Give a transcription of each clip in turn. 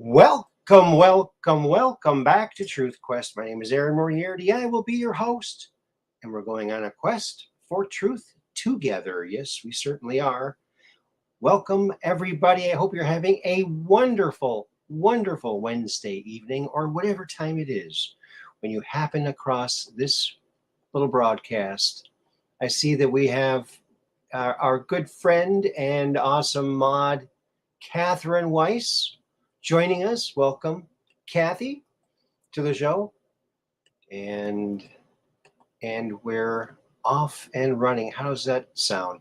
Welcome back to Truth Quest. My name is Aaron Moriarity. I will be your host, and we're going on a quest for truth together. Yes, we certainly are. Welcome, everybody. I hope you're having a wonderful Wednesday evening, or whatever time it is when you happen across this little broadcast. I see that we have our good friend and awesome mod, Catherine Weiss, joining us. Welcome, Kathy, to the show. And we're off and running. How does that sound?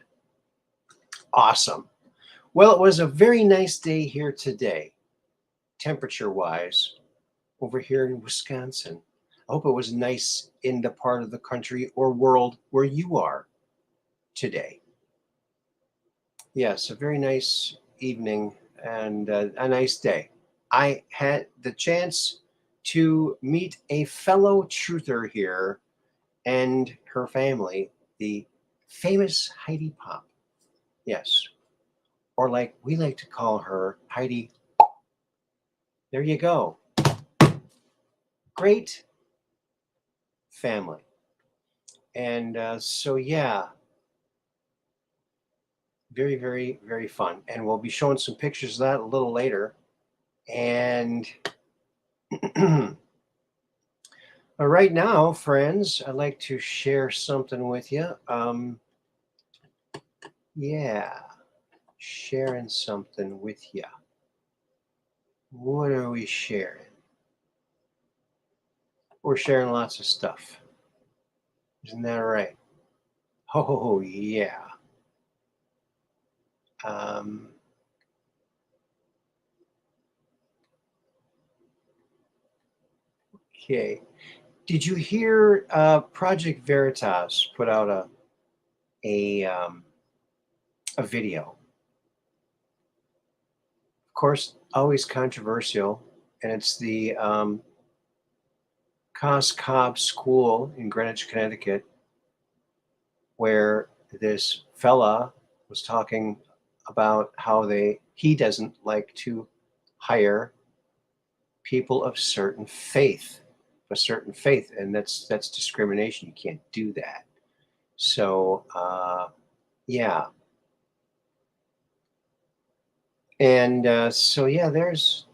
Awesome. Well, it was a very nice day here today, temperature-wise, over here in Wisconsin. I hope it was nice in the part of the country or world where you are today. Yes, a very nice evening and a nice day. I had the chance to meet a fellow truther here and her family, the famous Heidi Pop. Yes. Or like we like to call her, Heidi. There you go. Great family. And so, yeah, very fun. And we'll be showing some pictures of that a little later. And right now, friends, I'd like to share something with you. Yeah, sharing something with you. What are we sharing? We're sharing lots of stuff. Isn't that right? Oh, yeah. Okay. Did you hear Project Veritas put out a video? Of course, always controversial, and it's the Cos Cobb School in Greenwich, Connecticut, where this fella was talking about how he doesn't like to hire people of a certain faith, and that's discrimination. You can't do that. So yeah, and so yeah, there's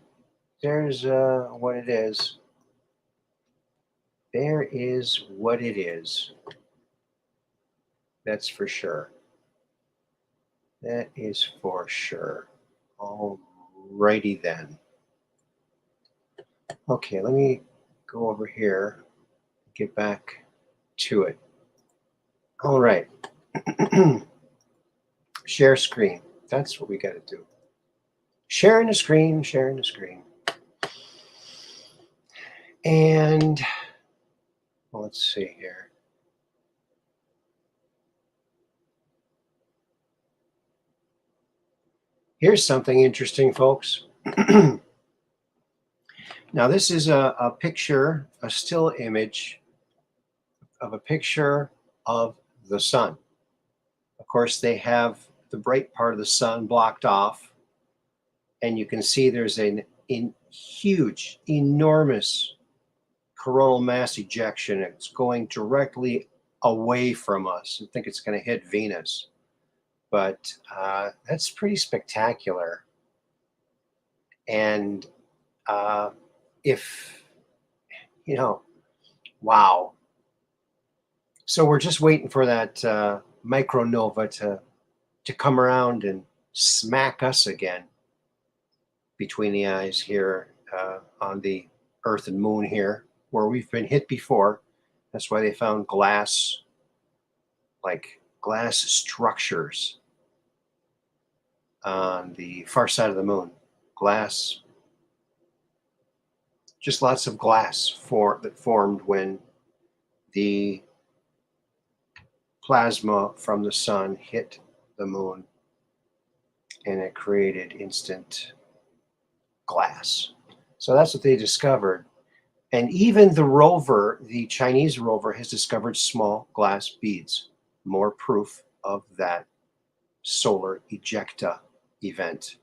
what it is. There is what it is. That's for sure. That is for sure. Alrighty then. Okay, let me go over here, get back to it. All right. Share screen. That's what we got to do. Sharing the screen. And let's see here. Here's something interesting, folks. Now, this is a picture, a still image of a picture of the sun. Of course, they have the bright part of the sun blocked off, and you can see there's a huge, enormous coronal mass ejection. It's going directly away from us. I think it's going to hit Venus, but that's pretty spectacular. And if, wow. So we're just waiting for that micronova to come around and smack us again between the eyes here on the Earth and Moon here, where we've been hit before. That's why they found glass structures on the far side of the moon. Glass, just lots of glass that formed when the plasma from the sun hit the moon, and it created instant glass. So that's what they discovered. And even the rover, the Chinese rover, has discovered small glass beads. More proof of that solar ejecta event.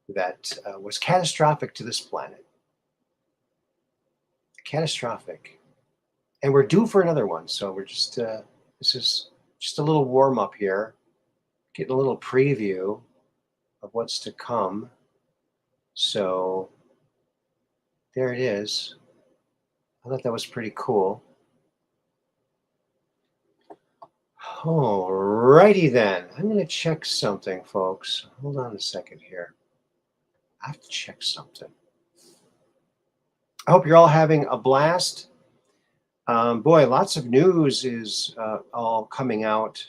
that was catastrophic to this planet. Catastrophic. And we're due for another one. So we're just, this is just a little warm up here, getting a little preview of what's to come. So there it is. I thought that was pretty cool. Alrighty then. I'm going to check something, folks. Hold on a second here. I have to check something. I hope you're all having a blast. Boy, lots of news is all coming out.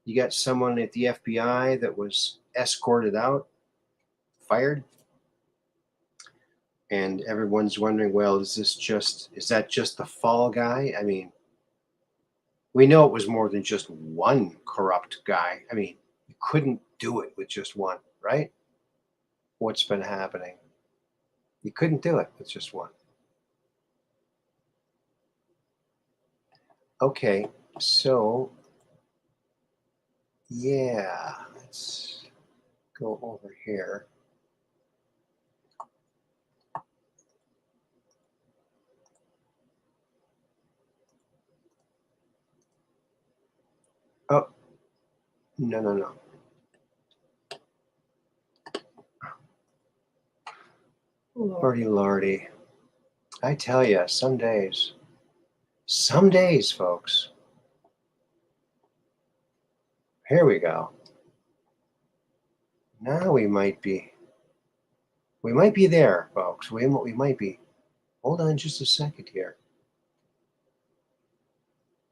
You got someone at the FBI that was escorted out, fired. And everyone's wondering, well, is that just the fall guy? I mean, we know it was more than just one corrupt guy. I mean, you couldn't do it with just one, right? What's been happening? You couldn't do it with just one. Okay, so yeah, let's go over here. Oh, no. Lordy. I tell you, some days, folks. Here we go. Now we might be there, folks. We might be. Hold on just a second here.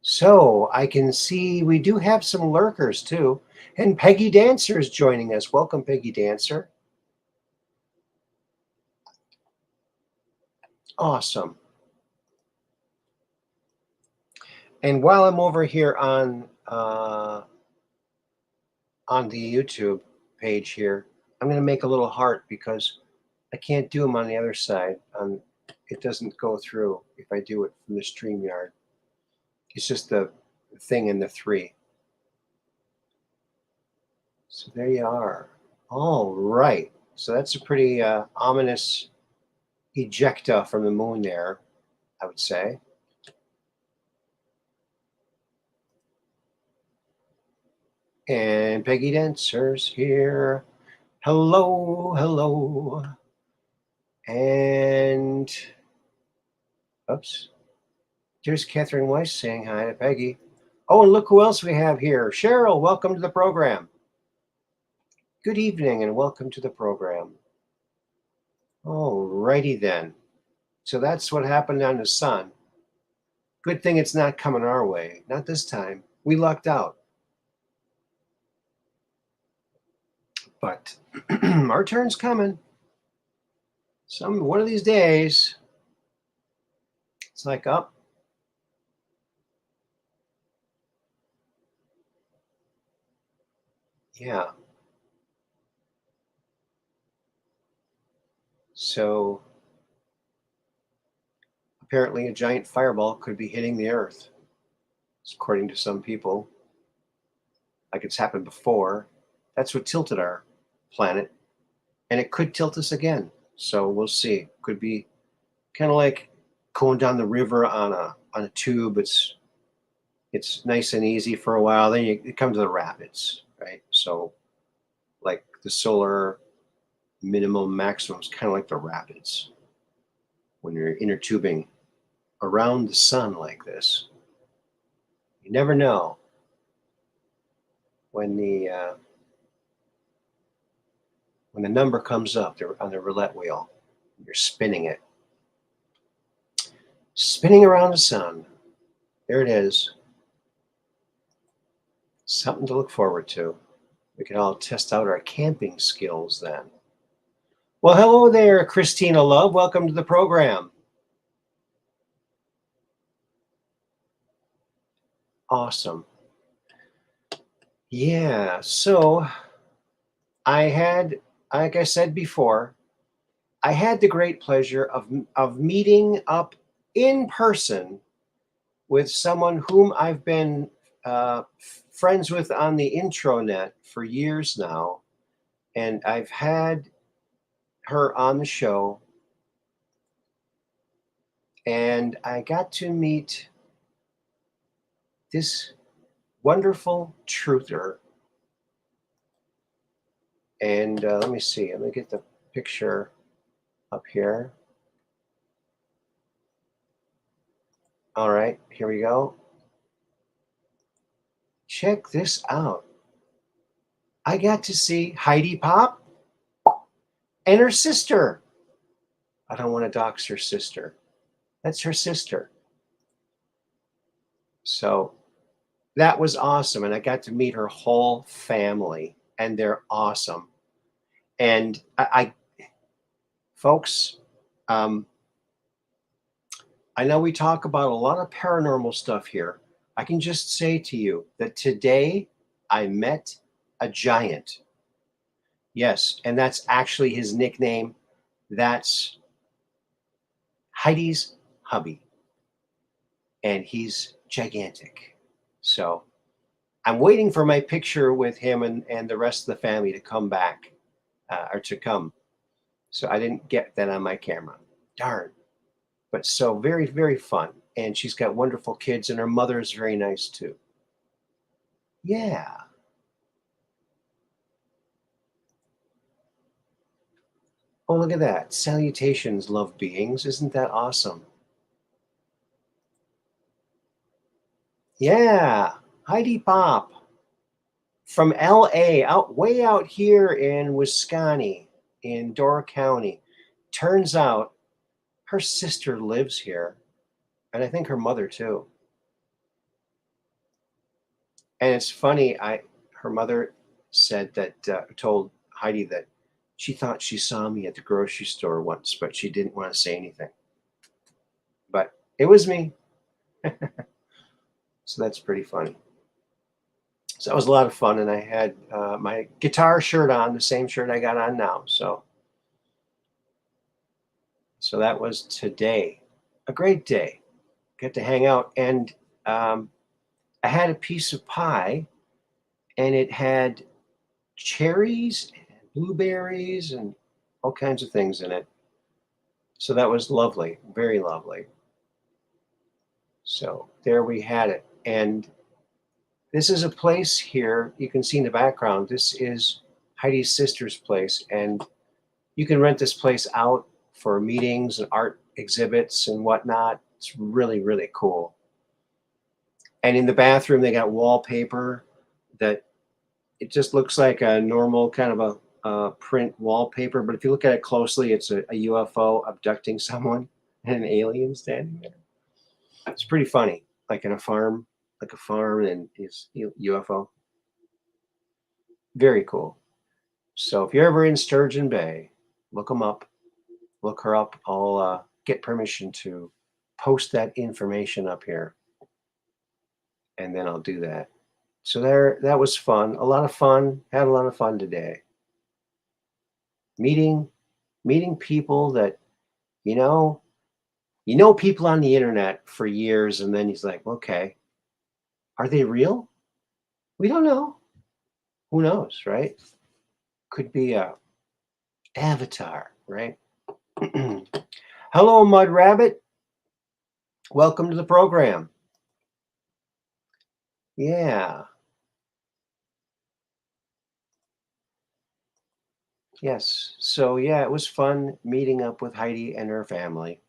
So I can see we do have some lurkers too. And Peggy Dancer is joining us. Welcome, Peggy Dancer. Awesome. And while I'm over here on the YouTube page here, I'm going to make a little heart because I can't do them on the other side. It doesn't go through if I do it from the StreamYard. It's just the thing in the 3. So there you are. All right. So that's a pretty ominous ejecta from the moon there, I would say. And Peggy Dancer's here. Hello. And oops. There's Catherine Weiss saying hi to Peggy. Oh, and look who else we have here. Cheryl, welcome to the program. Good evening and welcome to the program. All righty then. So that's what happened on the sun. Good thing it's not coming our way. Not this time. We lucked out. But our turn's coming. One of these days, it's like up. Yeah. So apparently a giant fireball could be hitting the Earth, according to some people. Like it's happened before. That's what tilted our planet. And it could tilt us again. So we'll see. Could be kind of like going down the river on a tube. It's nice and easy for a while. Then you come to the rapids, right? So like the solar minimum maximum is kind of like the rapids when you're inner tubing around the sun like this. You never know when the number comes up on the roulette wheel. You're spinning it. Spinning around the sun. There it is. Something to look forward to. We can all test out our camping skills then. Well, hello there, Christina Love. Welcome to the program. Awesome. Yeah, so I had, like I said before, I had the great pleasure of meeting up in person with someone whom I've been friends with on the intranet for years now. And I've had her on the show, and I got to meet this wonderful truther. And let me see. Let me get the picture up here. All right, here we go. Check this out. I got to see Heidi Pop and her sister. I don't want to dox her sister. That's her sister. So that was awesome. And I got to meet her whole family, and they're awesome. And I folks, I know we talk about a lot of paranormal stuff here. I can just say to you that today I met a giant. Yes, and that's actually his nickname. That's Heidi's hubby. And he's gigantic. So I'm waiting for my picture with him and the rest of the family to come back or to come. So I didn't get that on my camera. Darn. But so very, very fun. And she's got wonderful kids, and her mother is very nice too. Yeah. Oh, look at that. Salutations, love beings. Isn't that awesome? Yeah. Heidi Pop from LA, way out here in Wisconsin, in Door County. Turns out her sister lives here, and I think her mother too. And it's funny, her mother said that, told Heidi that she thought she saw me at the grocery store once, but she didn't want to say anything. But it was me. So that's pretty funny. So that was a lot of fun, and I had my guitar shirt on, the same shirt I got on now. So that was today. A great day. Got to hang out, and I had a piece of pie, and it had cherries and blueberries and all kinds of things in it. So that was lovely, very lovely. So there we had it. And this is a place here, you can see in the background, this is Heidi's sister's place. And you can rent this place out for meetings and art exhibits and whatnot. It's really, really cool. And in the bathroom, they got wallpaper that it just looks like a normal kind of a print wallpaper. But if you look at it closely, it's a UFO abducting someone and an alien standing there. It's pretty funny, like in a farm, and it's UFO. Very cool. So if you're ever in Sturgeon Bay, look them up, look her up. I'll get permission to post that information up here, and then I'll do that. So that was fun. A lot of fun. Had a lot of fun today. Meeting people that, you know people on the internet for years, and then he's like, okay, are they real? We don't know. Who knows, right? Could be a avatar, right? Hello, Mud Rabbit. Welcome to the program. Yeah. Yes. So yeah, it was fun meeting up with Heidi and her family.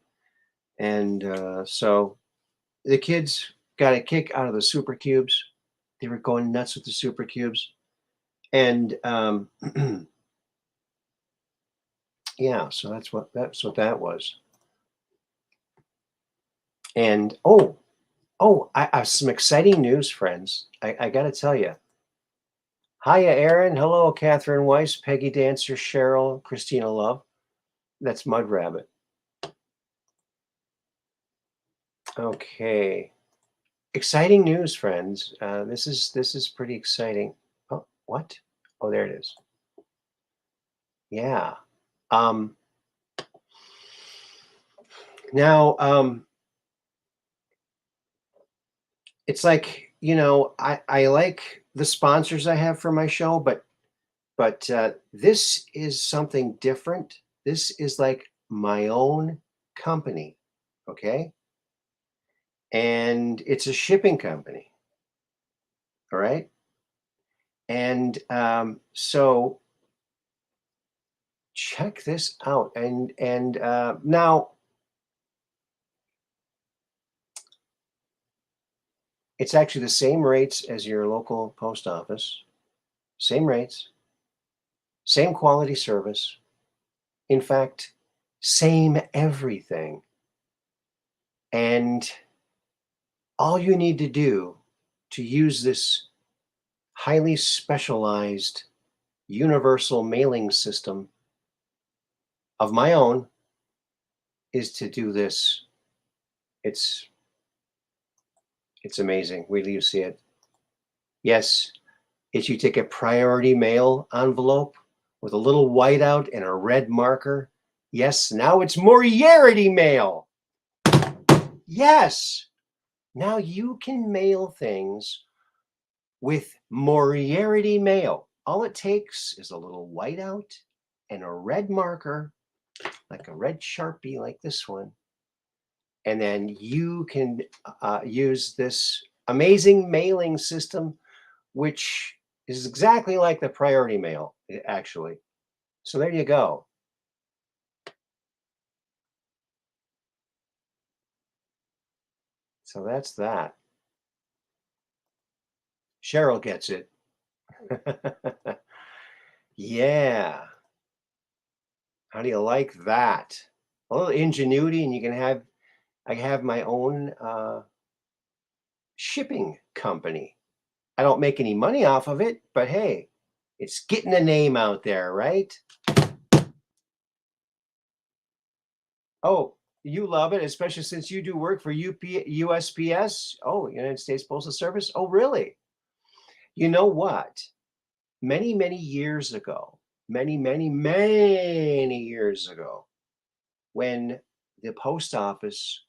And so the kids got a kick out of the super cubes. They were going nuts with the super cubes. And yeah, so that's what that was. And I have some exciting news, friends. I got to tell you. Hiya, Aaron. Hello, Catherine Weiss, Peggy Dancer, Cheryl, Christina Love. That's Mud Rabbit. Okay. Exciting news, friends. This is pretty exciting. Oh, what? Oh, there it is. Yeah. Now, it's like, I like the sponsors I have for my show, but this is something different. This is like my own company, okay? And it's a shipping company, all right? And so check this out. And now it's actually the same rates as your local post office, same rates, same quality service. In fact, same everything. And all you need to do to use this highly specialized universal mailing system of my own is to do this. It's amazing. Wait till you see it. Yes, if you take a priority mail envelope with a little whiteout and a red marker, yes, now it's Moriarity mail. Yes, now you can mail things with Moriarity mail. All it takes is a little whiteout and a red marker, like a red Sharpie like this one. And then you can use this amazing mailing system, which is exactly like the priority mail, actually. So there you go. So that's that. Cheryl gets it. Yeah. How do you like that? A little ingenuity, and I have my own shipping company. I don't make any money off of it, but hey, it's getting a name out there, right? Oh, you love it, especially since you do work for USPS. Oh, United States Postal Service. Oh, really? You know what? Many, many years ago, many years ago, when the post office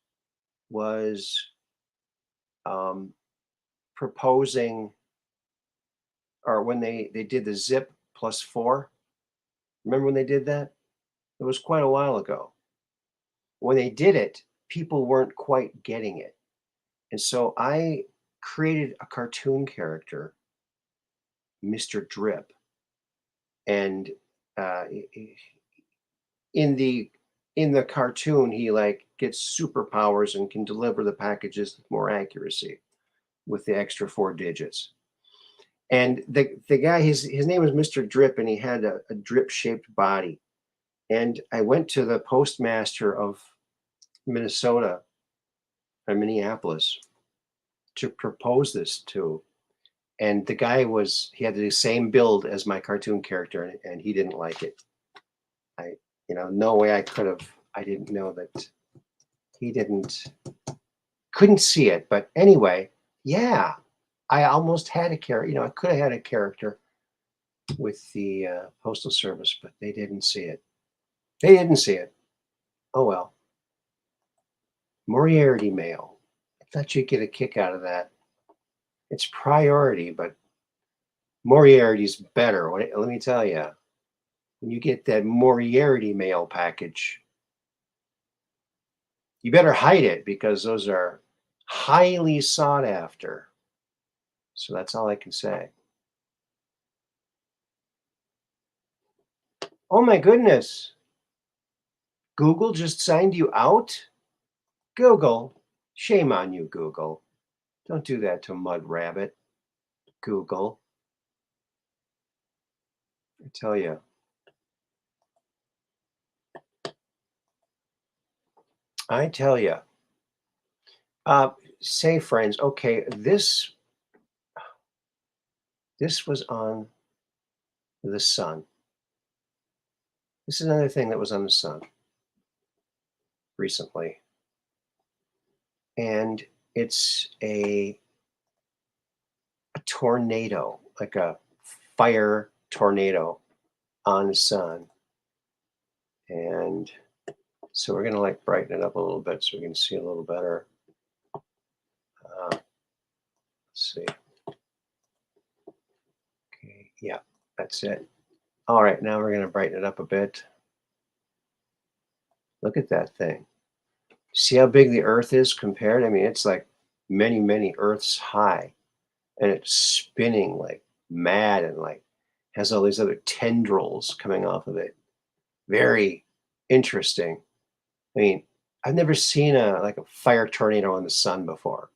was proposing, or when they did the zip +4. Remember when they did that? It was quite a while ago. When they did it, people weren't quite getting it. And so I created a cartoon character, Mr. Drip. And uh, in the in the cartoon, he like gets superpowers and can deliver the packages with more accuracy with the extra 4 digits. And the guy, his name was Mr. Drip, and he had a drip shaped body. And I went to the postmaster of Minnesota or Minneapolis to propose this to. And the guy he had the same build as my cartoon character, and he didn't like it. No way I didn't know that he couldn't see it. But anyway, yeah, I almost had a character. I could have had a character with the Postal Service, but they didn't see it. They didn't see it. Oh well. Moriarity mail. I thought you'd get a kick out of that. It's priority, but Moriarity's better. Let me tell you, when you get that Moriarity mail package, you better hide it because those are highly sought after. So that's all I can say. Oh my goodness. Google just signed you out? Google. Shame on you, Google. Don't do that to Mud Rabbit. Google. I tell you. I tell you. Say, friends, okay, this was on the sun. This is another thing that was on the sun recently. And it's a tornado, like a fire tornado on the sun. And so we're going to like brighten it up a little bit so we can see a little better. Let's see. Okay, yeah, that's it. All right, now we're going to brighten it up a bit. Look at that thing. See how big the Earth is compared? I mean, it's like many, many Earths high, and it's spinning like mad and like has all these other tendrils coming off of it. Very interesting. I mean, I've never seen a like a fire tornado in the sun before.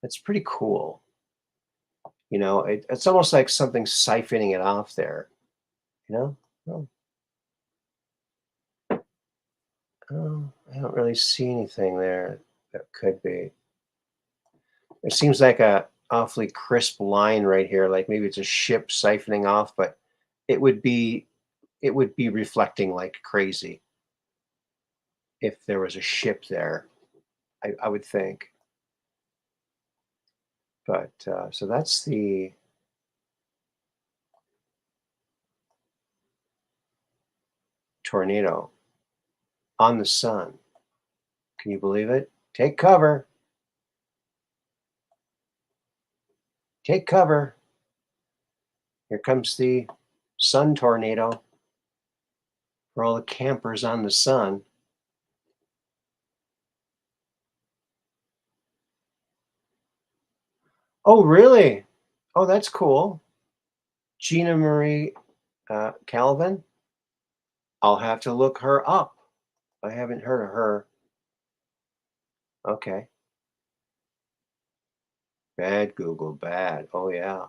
That's pretty cool. It's almost like something siphoning it off there. You know? Oh, oh, I don't really see anything there that could be. It seems like a awfully crisp line right here, like maybe it's a ship siphoning off, but it would be it would be reflecting like crazy if there was a ship there, I would think. But so that's the tornado on the sun. Can you believe it? Take cover. Take cover. Here comes the sun tornado for all the campers on the sun. Oh, really? Oh, that's cool. Gina Marie Calvin. I'll have to look her up. I haven't heard of her. Okay. Bad Google, bad. Oh, yeah.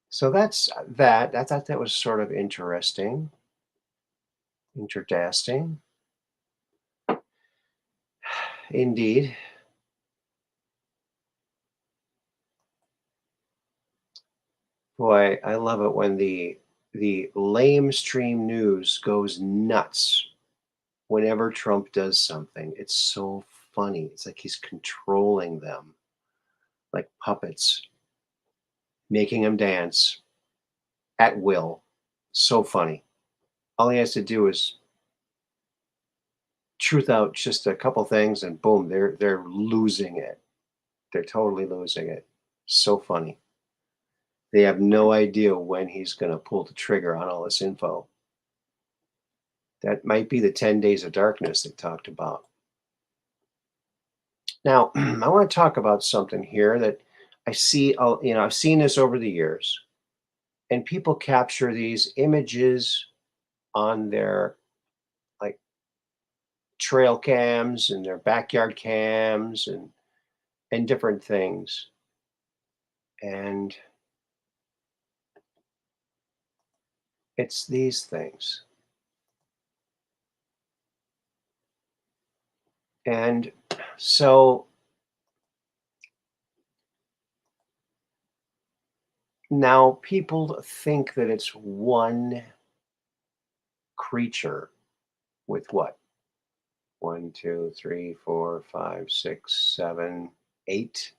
So that's that. I thought that was sort of interesting. Interesting. Indeed. Boy, I love it when the lamestream news goes nuts whenever Trump does something. It's so funny. It's like he's controlling them like puppets, making them dance at will. So funny. All he has to do is truth out just a couple things and boom, they're losing it. They're totally losing it. So funny. They have no idea when he's going to pull the trigger on all this info. That might be the 10 days of darkness they talked about. Now, I want to talk about something here that I see, I've seen this over the years, and people capture these images on their like trail cams and their backyard cams and different things. And it's these things. And so now people think that it's one creature with what? One, two, three, four, five, six, seven, eight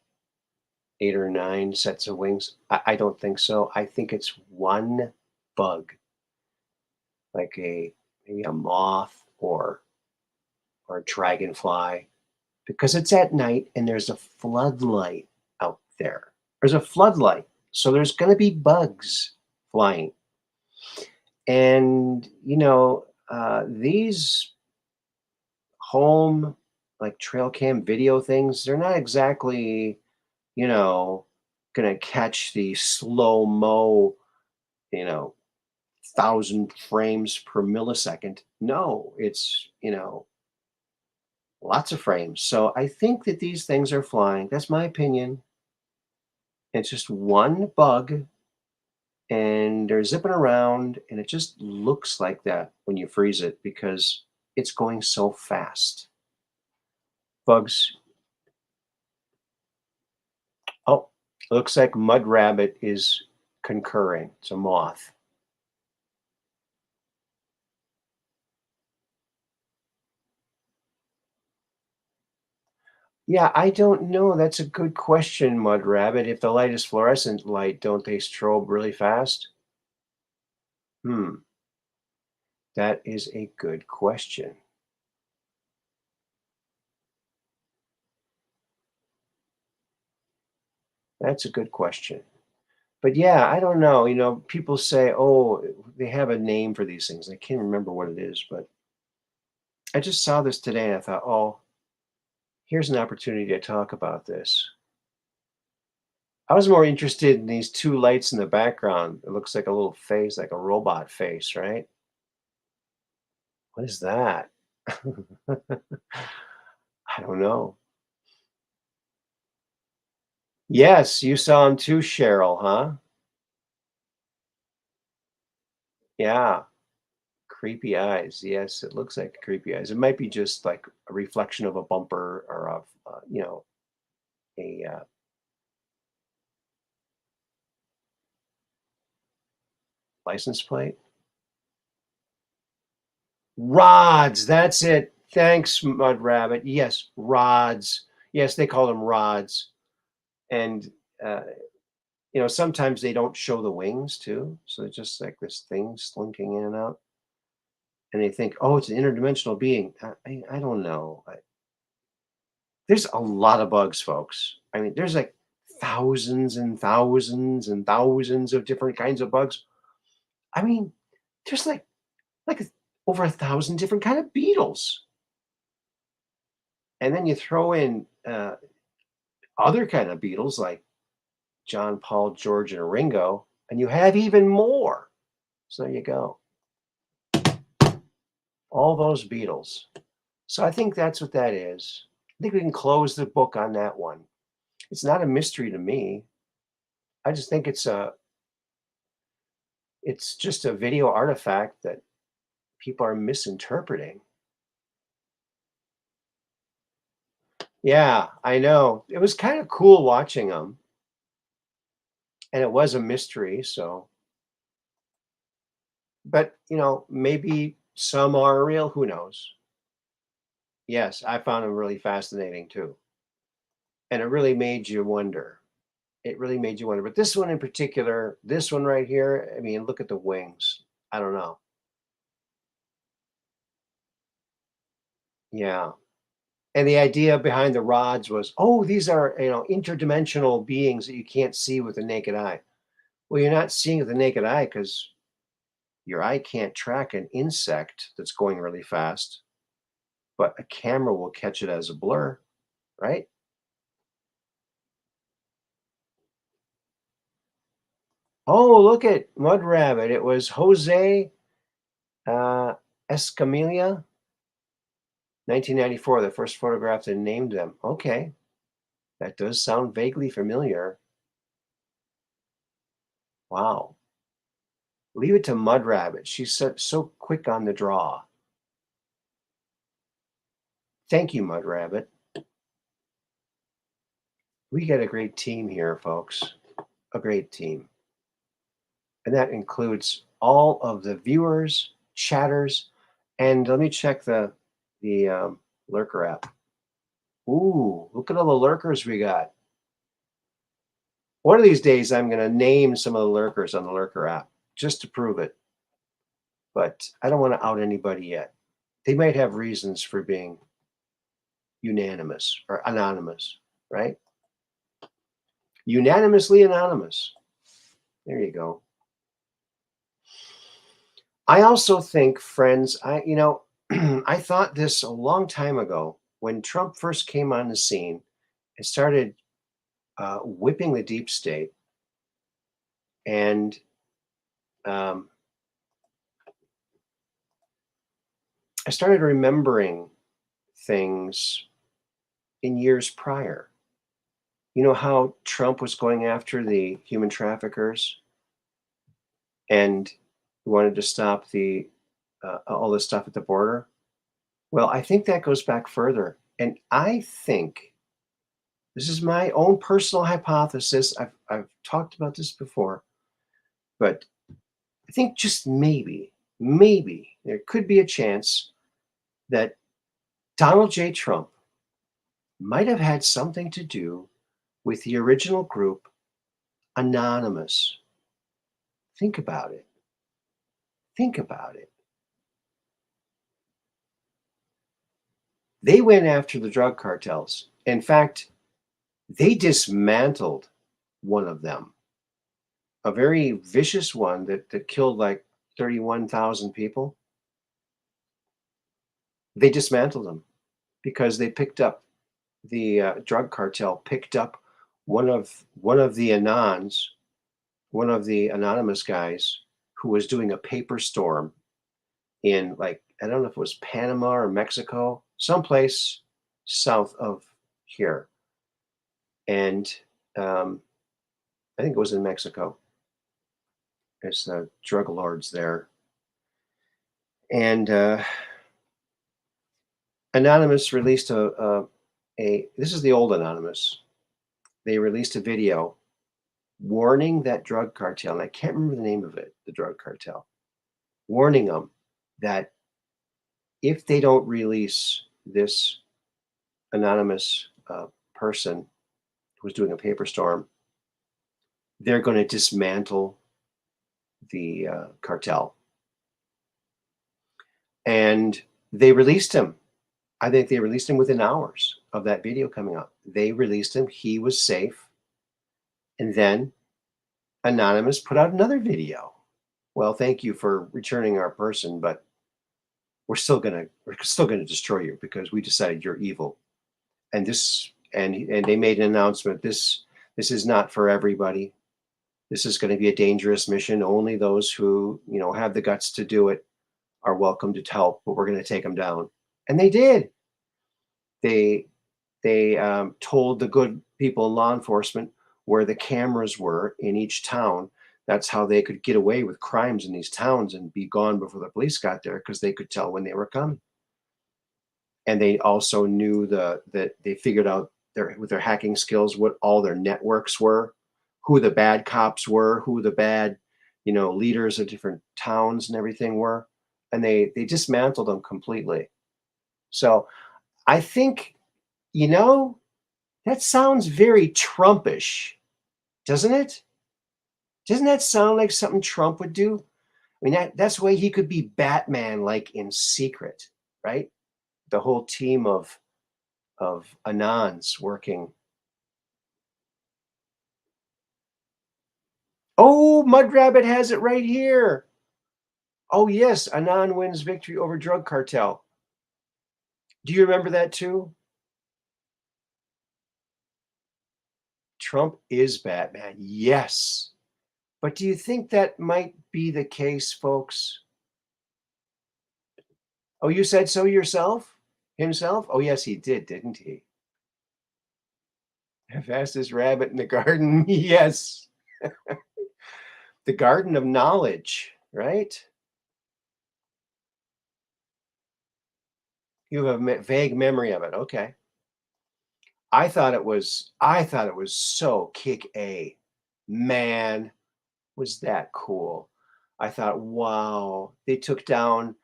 or nine sets of wings. I don't think so. I think it's one bug, like maybe a moth or a dragonfly, because it's at night and there's a floodlight out there. There's a floodlight, so there's going to be bugs flying. And these home like trail cam video things, they're not exactly you know gonna catch the slow mo, you know 1,000 frames per millisecond. No, it's lots of frames. So I think that these things are flying. That's my opinion. It's just one bug and they're zipping around and it just looks like that when you freeze it because it's going so fast. Bugs. Oh, looks like Mud Rabbit is concurring. It's a moth. Yeah, I don't know. That's a good question, Mud Rabbit. If the light is fluorescent light, don't they strobe really fast? Hmm, that is a good question. That's a good question. But yeah, I don't know. People say, oh, they have a name for these things. I can't remember what it is, but I just saw this today and I thought, oh, here's an opportunity to talk about this. I was more interested in these two lights in the background. It looks like a little face, like a robot face, right? What is that? I don't know. Yes, you saw him too, Cheryl, huh? Yeah. Creepy eyes. Yes, it looks like creepy eyes. It might be just like a reflection of a bumper or of, a license plate. Rods. That's it. Thanks, Mud Rabbit. Yes, rods. Yes, they call them rods. And, uh, sometimes they don't show the wings too. So it's just like this thing slinking in and out. And they think, oh, it's an interdimensional being. I don't know. There's a lot of bugs, folks. I mean, there's like thousands and thousands and thousands of different kinds of bugs. I mean, there's like over 1,000 different kind of beetles. And then you throw in other kind of beetles like John, Paul, George, and Ringo, and you have even more. So there you go. All those beetles. So I think that's what that is. I think we can close the book on that one. It's not a mystery to me. I just think it's just a video artifact that people are misinterpreting. Yeah, I know. It was kind of cool watching them, and it was a mystery, so but, maybe some are real, who knows? Yes, I found them really fascinating too, and it really made you wonder. It really made you wonder, but this one in particular, this one right here, I mean, look at the wings. I don't know. Yeah. And the idea behind the rods was, oh, these are, interdimensional beings that you can't see with the naked eye. Well, you're not seeing with the naked eye because your eye can't track an insect that's going really fast, but a camera will catch it as a blur, right? Oh, look at Mud Rabbit. It was Jose uh, Escamilla, 1994, the first photograph that named them. Okay, that does sound vaguely familiar. Wow. Leave it to Mud Rabbit. She's so quick on the draw. Thank you, Mud Rabbit. We got a great team here, folks. A great team. And that includes all of the viewers, chatters, and let me check the lurker app. Ooh, look at all the lurkers we got. One of these days, I'm going to name some of the lurkers on the lurker app just to prove it. But I don't want to out anybody yet. They might have reasons for being unanimous or anonymous, right? Unanimously anonymous. There you go. I also think, friends, I thought this a long time ago when Trump first came on the scene and started whipping the deep state. And um, I started remembering things in years prior. You know how Trump was going after the human traffickers and wanted to stop the all this stuff at the border? Well, I think that goes back further. And I think this is my own personal hypothesis. I've talked about this before, but I think just maybe there could be a chance that Donald J. Trump might have had something to do with the original group, Anonymous. Think about it. Think about it. They went after the drug cartels. In fact, they dismantled one of them, a very vicious one that killed like 31,000 people. They dismantled them because they picked up the drug cartel picked up one of the anons, one of the anonymous guys who was doing a paper storm in, like, I don't know if it was Panama or Mexico, someplace south of here. And I think it was in Mexico. There's the drug lords there. And Anonymous released this is the old Anonymous. They released a video warning that drug cartel, and I can't remember the name of it, the drug cartel, warning them that if they don't release this anonymous person who's doing a paper storm, they're going to dismantle the cartel. And they released him. I think they released him within hours of that video coming up. They released him. He was safe. And then Anonymous put out another video. Well, thank you for returning our person, but we're still gonna destroy you because we decided you're evil. And they made an announcement. This is not for everybody. This is going to be a dangerous mission. Only those who have the guts to do it are welcome to help. But we're going to take them down. And they did. They told the good people in law enforcement where the cameras were in each town. That's how they could get away with crimes in these towns and be gone before the police got there, because they could tell when they were coming. And they also knew that they figured out with their hacking skills what all their networks were, who the bad cops were, who the bad leaders of different towns and everything were, and they dismantled them completely. So I think that sounds very Trumpish, doesn't it? Doesn't that sound like something Trump would do? I mean, that's why he could be Batman, like in secret, right? The whole team of Anons working. Oh, Mud Rabbit has it right here. Oh, yes, Anon wins victory over drug cartel. Do you remember that too? Trump is Batman, yes. But do you think that might be the case, folks? Oh, you said so yourself? Himself? Oh, yes, he did, didn't he? The fastest rabbit in the garden, yes. The garden of knowledge, right? You have a vague memory of it. Okay. I thought it was so kick-A. Man, was that cool. I thought, wow, they took down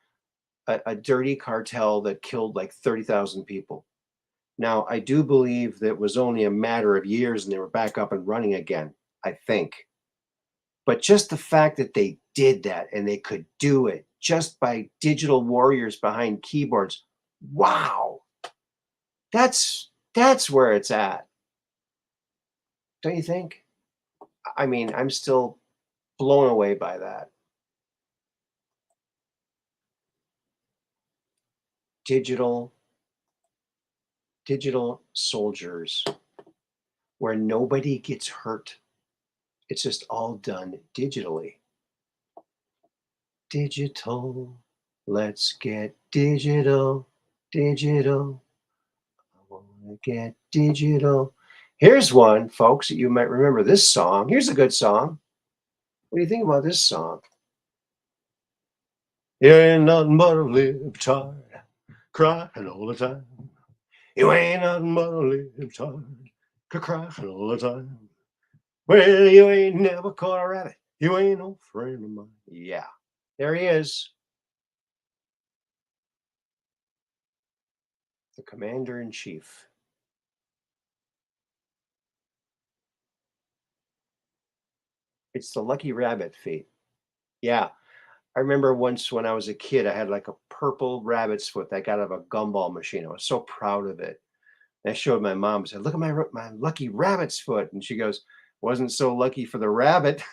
a dirty cartel that killed like 30,000 people. Now, I do believe that it was only a matter of years and they were back up and running again, I think. But just the fact that they did that and they could do it just by digital warriors behind keyboards, wow, that's where it's at. Don't you think? I mean, I'm still blown away by that. Digital soldiers where nobody gets hurt. It's just all done digitally. Digital, let's get digital. I want to get digital. Here's one, folks, that you might remember this song. Here's a good song. What do you think about this song? You ain't nothing but a libtard, crying all the time. You ain't nothing but a libtard, crying all the time. Well, you ain't never caught a rabbit. You ain't no friend of mine. Yeah, there he is. The commander-in-chief. It's the lucky rabbit feet. Yeah. I remember once when I was a kid, I had like a purple rabbit's foot that I got out of a gumball machine. I was so proud of it. And I showed my mom and said, look at my lucky rabbit's foot. And she goes, wasn't so lucky for the rabbit.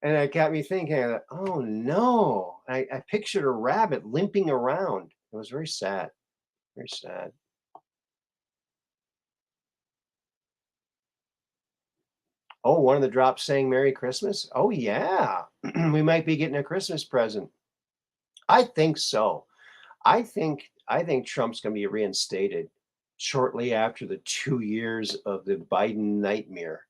And it got me thinking, I thought, oh no. I pictured a rabbit limping around. It was very sad. Very sad. Oh, one of the drops saying Merry Christmas? Oh yeah. We might be getting a Christmas present. I think so. I think Trump's gonna be reinstated shortly after the 2 years of the Biden nightmare.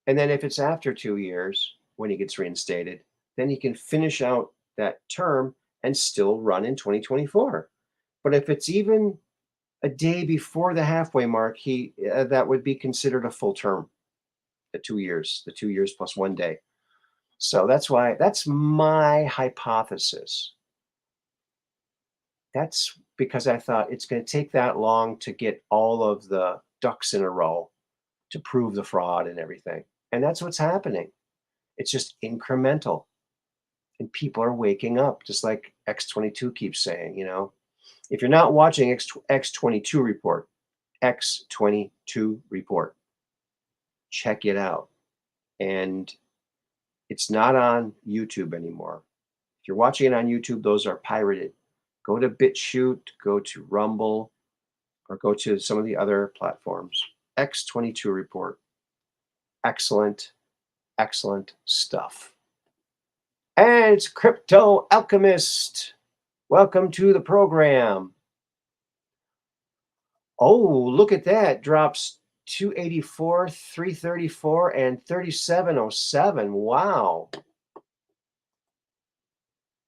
And then if it's after 2 years when he gets reinstated, then he can finish out that term and still run in 2024. But if it's even a day before the halfway mark, he that would be considered a full term. The 2 years plus 1 day. So that's my hypothesis. That's because I thought it's going to take that long to get all of the ducks in a row to prove the fraud and everything. And that's what's happening. It's just incremental. And people are waking up, just like X22 keeps saying, If you're not watching X22 report, X22 report, check it out. And it's not on YouTube anymore. If you're watching it on YouTube, those are pirated. Go to BitChute, go to Rumble, or go to some of the other platforms. X22 report. Excellent, excellent stuff. And it's Crypto Alchemist. Welcome to the program. Oh, look at that. Drops 284, 334, and 3707. Wow.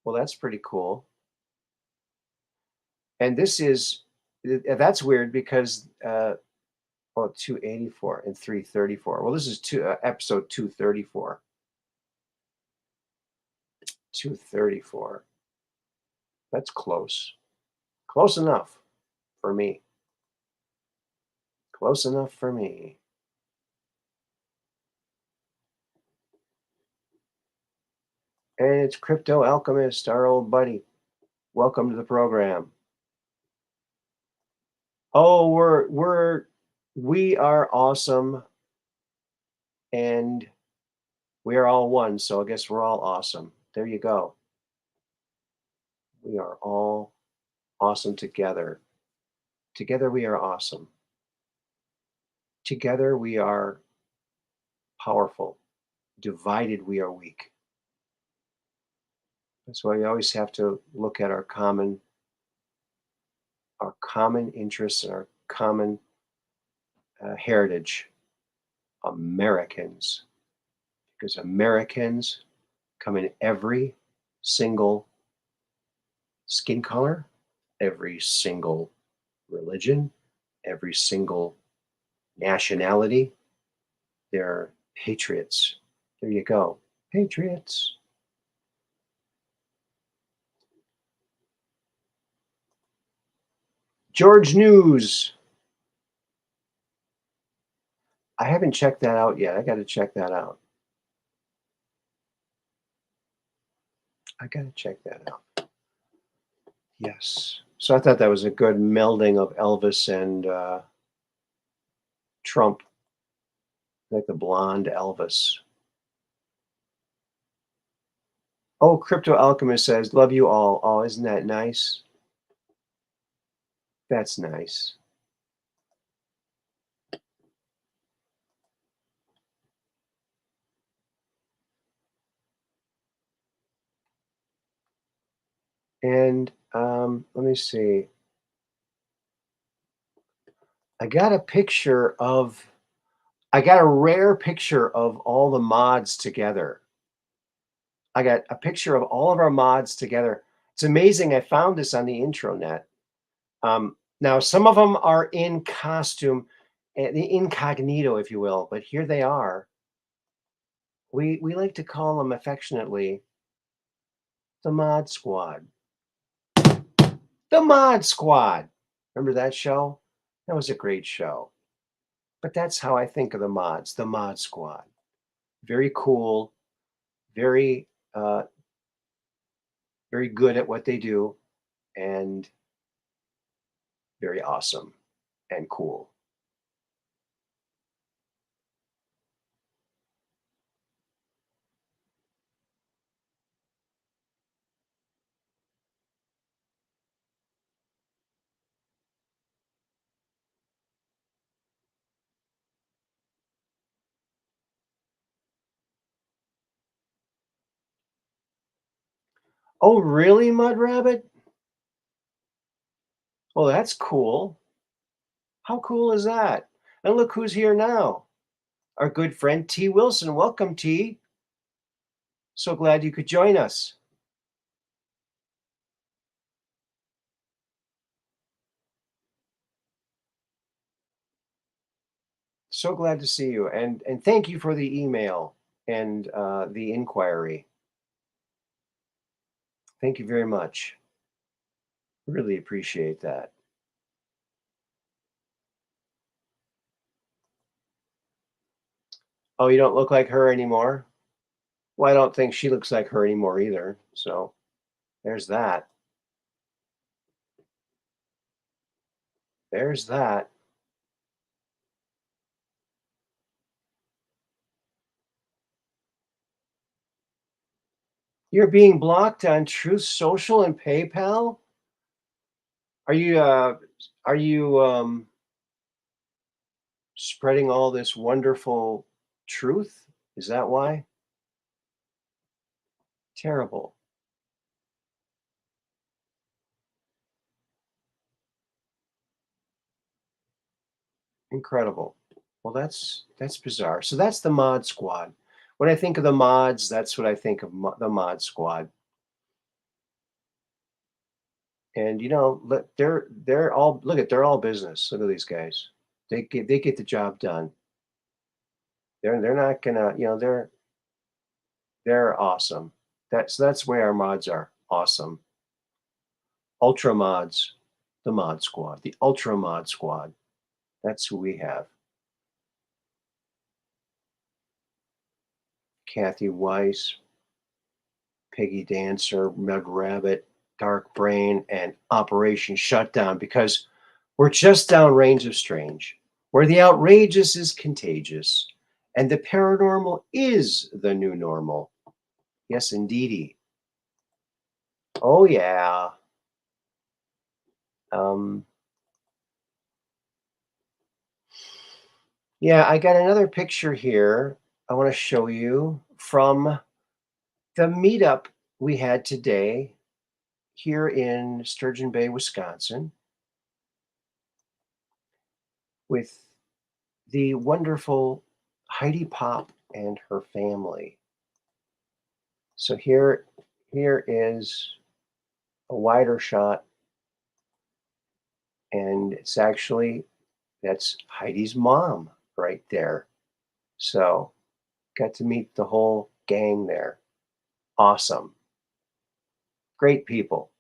Well, that's pretty cool. And that's weird because 284 and 334. Well, this is episode 234. 234. That's close. Close enough for me. Close enough for me. And it's Crypto Alchemist, our old buddy. Welcome to the program. Oh, we are awesome, and we are all one. So I guess we're all awesome. There you go. We are all awesome together. Together we are awesome. Together we are powerful. Divided we are weak. That's why we always have to look at our common interests and our common heritage. Americans, because Americans come in every single skin color, every single religion, every single nationality. They're patriots. There you go. Patriots. George News. I haven't checked that out yet. I got to check that out. Yes. So I thought that was a good melding of Elvis and Trump, like the blonde Elvis. Oh, Crypto Alchemist says, love you all. Oh, isn't that nice? That's nice. And let me see. I got a rare picture of all the mods together. I got a picture of all of our mods together. It's amazing. I found this on the intranet. Now, some of them are in costume, the incognito, if you will, but here they are. We like to call them affectionately the Mod Squad. The Mod Squad. Remember that show? That was a great show. But that's how I think of the mods, the Mod Squad. Very cool, very very good at what they do, and very awesome and cool. Oh, really, Mud Rabbit? Well, that's cool. How cool is that? And look who's here now. Our good friend T. Wilson. Welcome, T. So glad you could join us. So glad to see you, and thank you for the email and the inquiry. Thank you very much. Really appreciate that. Oh, you don't look like her anymore? Well, I don't think she looks like her anymore either. So there's that. There's that. You're being blocked on Truth Social and PayPal? Are you spreading all this wonderful truth? Is that why? Terrible. Incredible. Well, that's bizarre. So that's the mod squad. When I think of the mods, that's what I think of the mod squad. And they're all look at they're all business. Look at these guys. They get the job done. They're not gonna they're awesome. That's where our mods are awesome. Ultra mods, the mod squad, the ultra mod squad. That's who we have. Kathy Weiss, Piggy Dancer, Meg Rabbit, Dark Brain, and Operation Shutdown because we're just downrange of strange, where the outrageous is contagious and the paranormal is the new normal. Yes, indeedy. Oh, yeah. Um, yeah, I got another picture here I want to show you from the meetup we had today here in Sturgeon Bay, Wisconsin, with the wonderful Heidi Pop and her family. So here is a wider shot, and it's actually that's Heidi's mom right there. So got to meet the whole gang there. Awesome. Great people.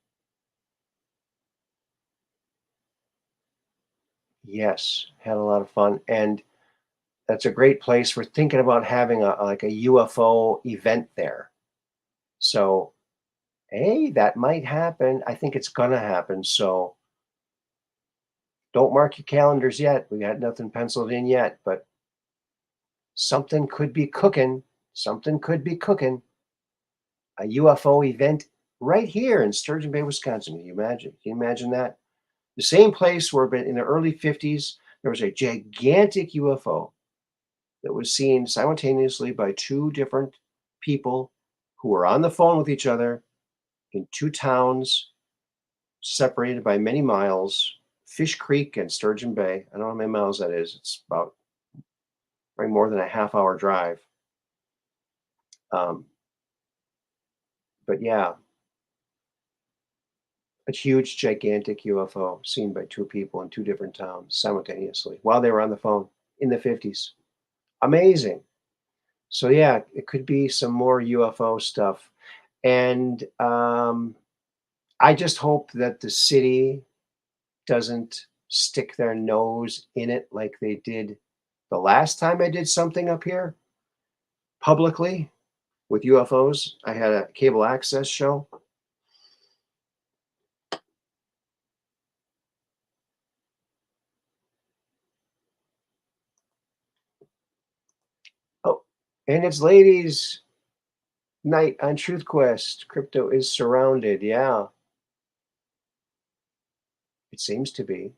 Yes, had a lot of fun. And that's a great place. We're thinking about having like a UFO event there. So, hey, that might happen. I think it's gonna happen. So don't mark your calendars yet. We got nothing penciled in yet, but something could be cooking. Something could be cooking. A UFO event right here in Sturgeon Bay, Wisconsin. Can you imagine? Can you imagine that? The same place where in the early 50s, there was a gigantic UFO that was seen simultaneously by two different people who were on the phone with each other in two towns separated by many miles, Fish Creek and Sturgeon Bay. I don't know how many miles that is. It's about probably more than a half-hour drive. Um, but yeah, a huge, gigantic UFO seen by two people in two different towns simultaneously while they were on the phone in the 50s. Amazing. So yeah, it could be some more UFO stuff. And I just hope that the city doesn't stick their nose in it like they did the last time I did something up here publicly with UFOs. I had a cable access show. Oh, and it's ladies' night on Truth Quest. Crypto is surrounded. Yeah, it seems to be.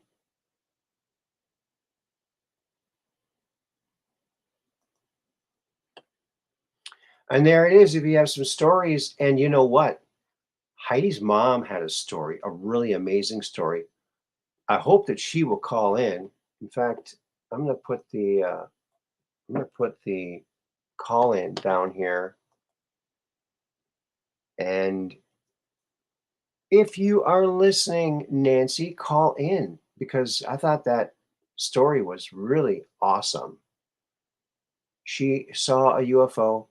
And there it is. If you have some stories, and you know what? Heidi's mom had a story, a really amazing story. I hope that she will call in. In fact, I'm going to put the call in down here. And if you are listening, Nancy, call in because I thought that story was really awesome. She saw a UFO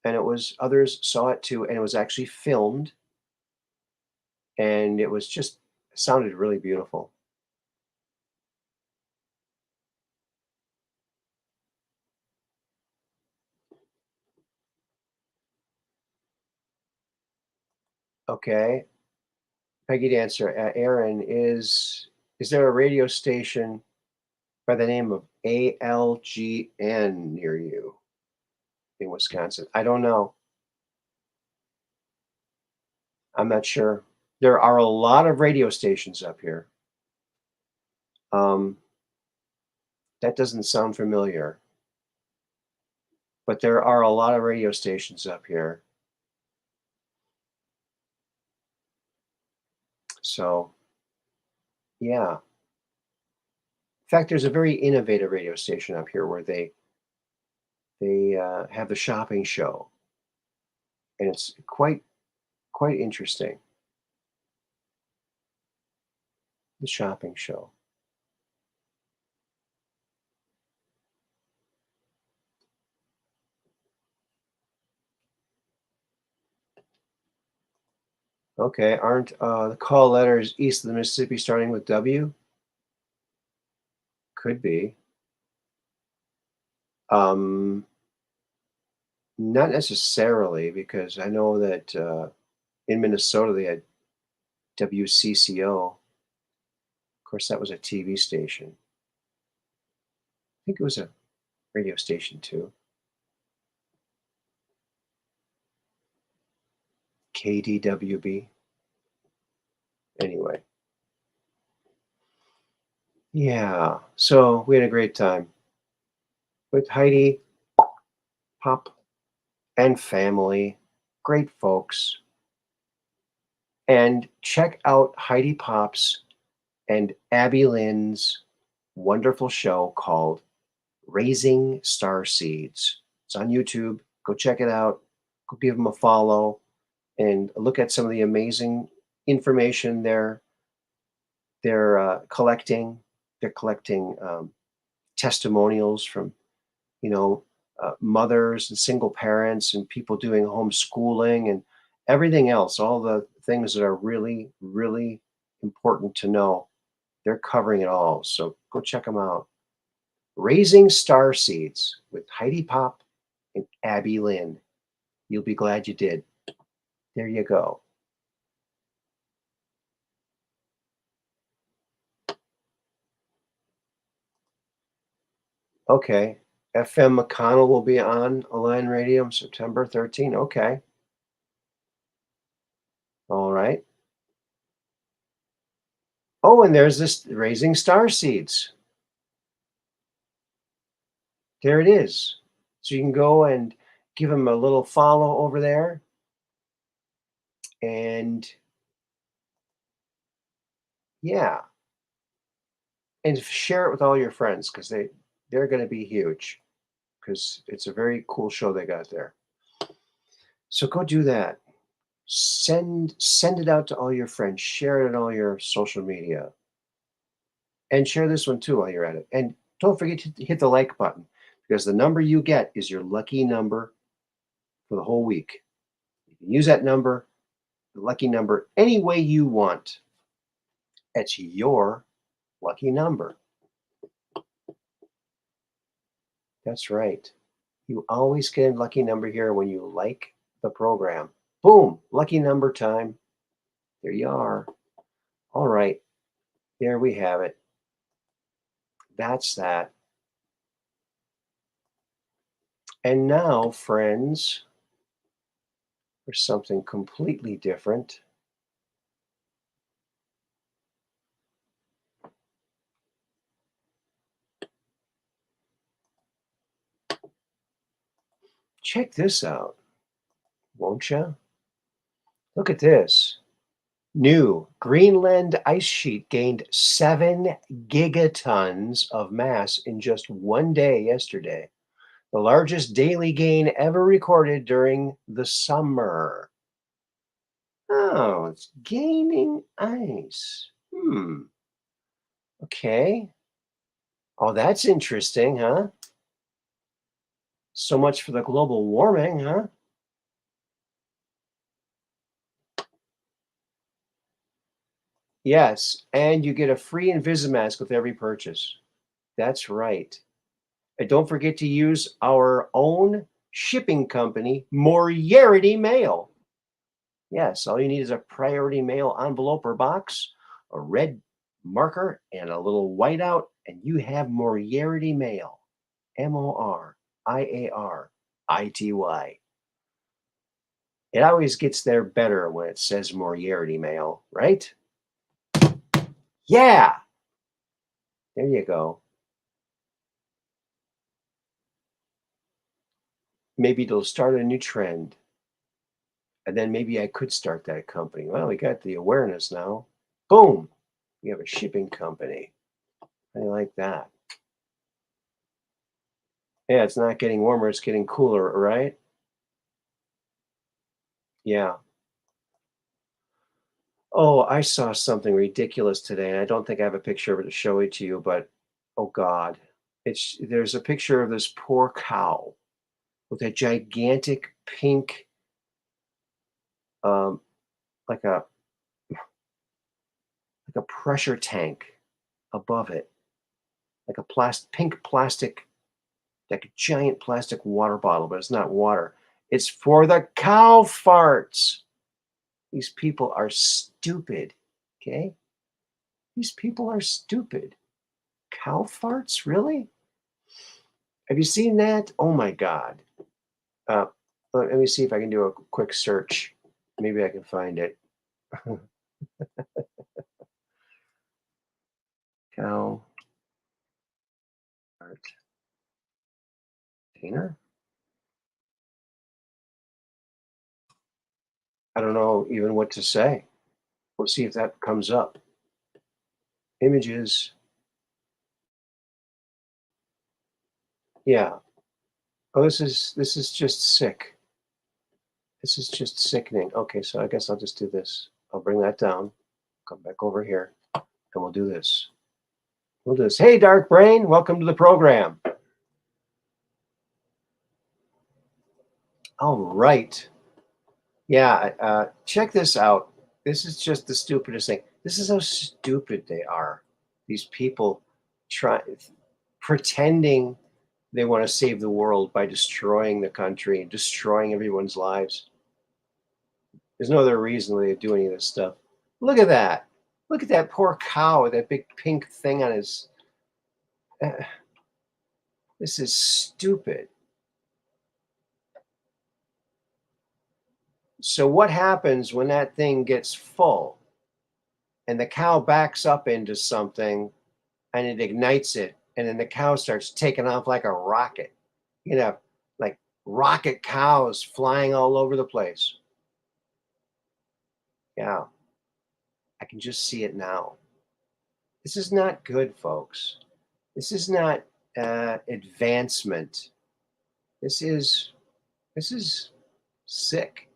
and it was others saw it too, and it was actually filmed, and it was just sounded really beautiful. Okay. Peggy Dancer, Aaron, is there a radio station by the name of ALGN near you in Wisconsin? I don't know. I'm not sure. There are a lot of radio stations up here. Um, that doesn't sound familiar, but there are a lot of radio stations up here. So, yeah. In fact, there's a very innovative radio station up here where they have the shopping show, and it's quite interesting. The shopping show. Okay, aren't the call letters east of the Mississippi starting with W? Could be. Um, not necessarily, because I know that in Minnesota they had WCCO. Of course, that was a TV station. I think it was a radio station too. KDWB. Anyway, yeah. So we had a great time with Heidi, Pop, and family. Great folks. And check out Heidi Pop's and Abby Lynn's wonderful show called Raising Star Seeds. It's on YouTube. Go check it out. Go give them a follow and look at some of the amazing information they're collecting. They're collecting testimonials from you know mothers and single parents and people doing homeschooling and everything else. All the things that are really important to know. They're covering it all. So go check them out. Raising Star Seeds with Heidi Pop and Abby Lynn. You'll be glad you did. There you go. Okay. FM McConnell will be on Align Radio September 13. Okay. All right. Oh, and there's this Raising Star Seeds. There it is. So you can go and give them a little follow over there. And yeah, and share it with all your friends because they're going to be huge because it's a very cool show they got there. So go do that. Send it out to all your friends. Share it on all your social media, and share this one too while you're at it. And don't forget to hit the like button because the number you get is your lucky number for the whole week. You can use that number, the lucky number, any way you want. It's your lucky number. That's right. You always get a lucky number here when you like the program. Boom, lucky number time. There you are. All right, there we have it. That's that. And now, friends, for something completely different. Check this out, won't you? Look at this. New Greenland ice sheet gained 7 gigatons of mass in just one day yesterday, the largest daily gain ever recorded during the summer. Oh, it's gaining ice. Okay. Oh, that's interesting, huh? So much for the global warming, huh? Yes, and you get a free Invisimask with every purchase. That's right. And don't forget to use our own shipping company, Moriarity Mail. Yes, all you need is a priority mail envelope or box, a red marker, and a little whiteout, and you have Moriarity Mail. Moriarity. It always gets there better when it says Moriarity Mail, right? Yeah, there you go. Maybe it'll start a new trend. And then maybe I could start that company. Well, we got the awareness now. Boom, we have a shipping company. I like that. Yeah, it's not getting warmer, it's getting cooler, right? Yeah. Oh, I saw something ridiculous today, and I don't think I have a picture of it to show it to you, but oh God. There's a picture of this poor cow with a gigantic pink um like a pressure tank above it, like a pink plastic, like a giant plastic water bottle, but it's not water. It's for the cow farts. These people are stupid. Okay? These people are stupid. Cow farts? Really? Have you seen that? Oh my God. Uh, let me see if I can do a quick search. Maybe I can find it. Cow fart container? I don't know even what to say. We'll see if that comes up. Images. Yeah. Oh, this is just sick. This is just sickening. Okay, so I guess I'll just do this. I'll bring that down. Come back over here, and we'll do this. We'll do this. Hey, Dark Brain, welcome to the program. All right. Yeah, check this out. This is just the stupidest thing. This is how stupid they are. These people try pretending they want to save the world by destroying the country and destroying everyone's lives. There's no other reason they do any of this stuff. Look at that. Look at that poor cow with that big pink thing on his. Uh, this is stupid. So, what happens when that thing gets full and the cow backs up into something and it ignites it? And then the cow starts taking off like a rocket, you know, like rocket cows flying all over the place. Yeah, I can just see it now. This is not good, folks. This is not advancement. This is this is sick.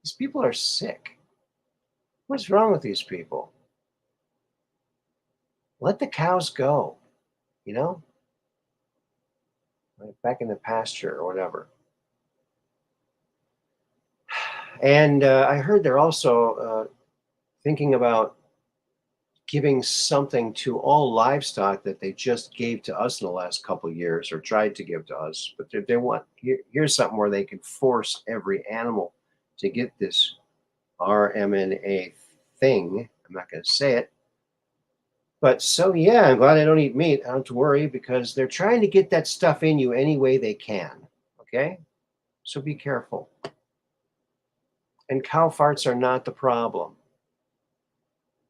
These people are sick. What's wrong with these people? Let the cows go, you know, like back in the pasture or whatever. And I heard they're also thinking about giving something to all livestock that they just gave to us in the last couple of years or tried to give to us. But they want here's something where they can force every animal to get this RMNA thing. I'm not going to say it. But so, yeah, I'm glad I don't eat meat. I don't have to worry because they're trying to get that stuff in you any way they can. Okay? So be careful. And cow farts are not the problem.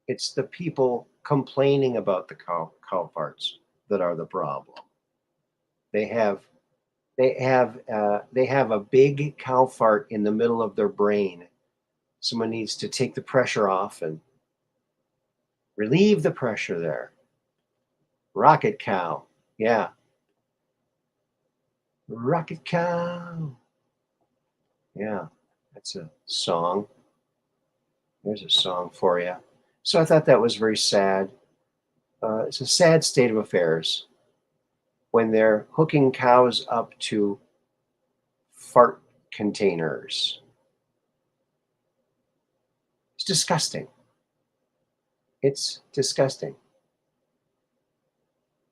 It's the people complaining about the cow farts that are the problem. They have they have a big cow fart in the middle of their brain, Someone needs to take the pressure off and relieve the pressure there. Rocket cow. Yeah. Rocket cow. Yeah, that's a song. There's a song for you. So I thought that was very sad. It's a sad state of affairs when they're hooking cows up to fart containers. It's disgusting. It's disgusting.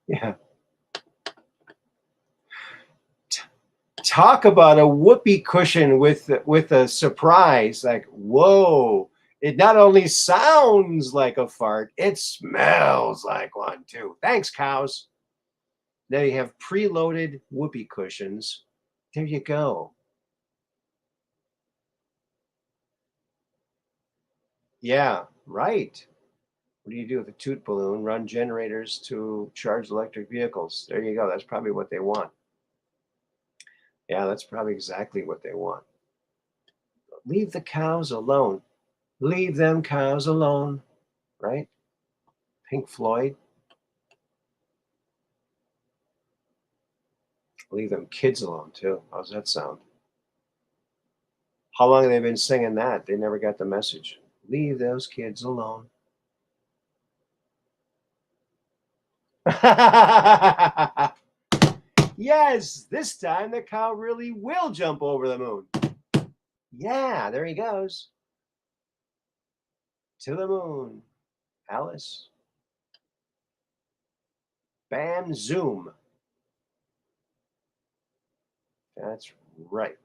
Yeah. Talk about a whoopee cushion with a surprise. Like, whoa. It not only sounds like a fart, it smells like one too. Thanks, cows. Now you have preloaded whoopee cushions. There you go. Yeah, right. What do you do with a toot balloon? Run generators to charge electric vehicles. There you go. That's probably what they want. Yeah, that's probably exactly what they want. Leave the cows alone. Leave them cows alone, right? Pink Floyd. Leave them kids alone, too. How's that sound? How long have they been singing that? They never got the message. Leave those kids alone. Yes, this time the cow really will jump over the moon. Yeah, there he goes. To the moon. Alice. Bam, zoom. That's right.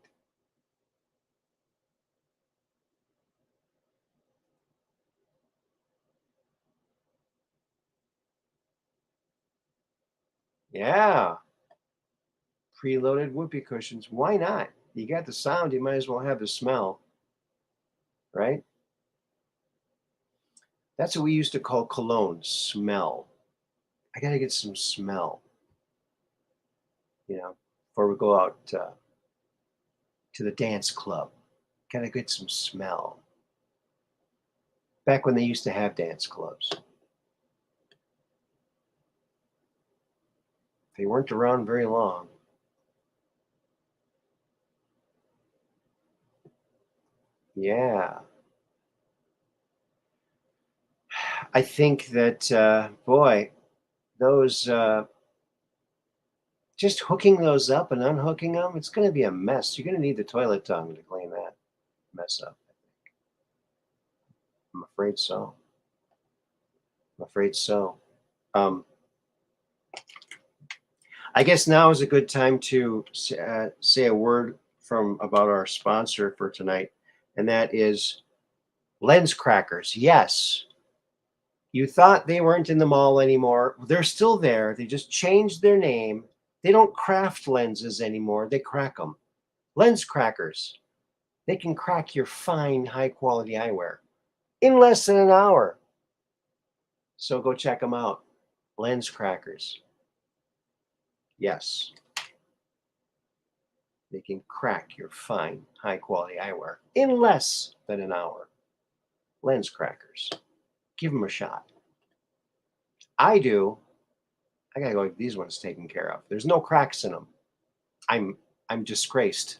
Yeah. Preloaded whoopee cushions. Why not? You got the sound, you might as well have the smell, right? That's what we used to call cologne, smell. I got to get some smell, before we go out to the dance club. Got to get some smell. Back when they used to have dance clubs. They weren't around very long. Yeah. I think that, boy, those, just hooking those up and unhooking them, it's going to be a mess. You're going to need the toilet tongue to clean that mess up. I'm afraid so. I'm afraid so. I guess now is a good time to say a word about our sponsor for tonight, and that is Lens Crackers. Yes, you thought they weren't in the mall anymore. They're still there. They just changed their name. They don't craft lenses anymore. They crack them. Lens Crackers. They can crack your fine, high-quality eyewear in less than an hour. So go check them out. Lens Crackers. Yes. They can crack your fine, high-quality eyewear in less than an hour. Lens Crackers. Give them a shot. I do. I gotta go get these ones taken care of. There's no cracks in them. I'm disgraced.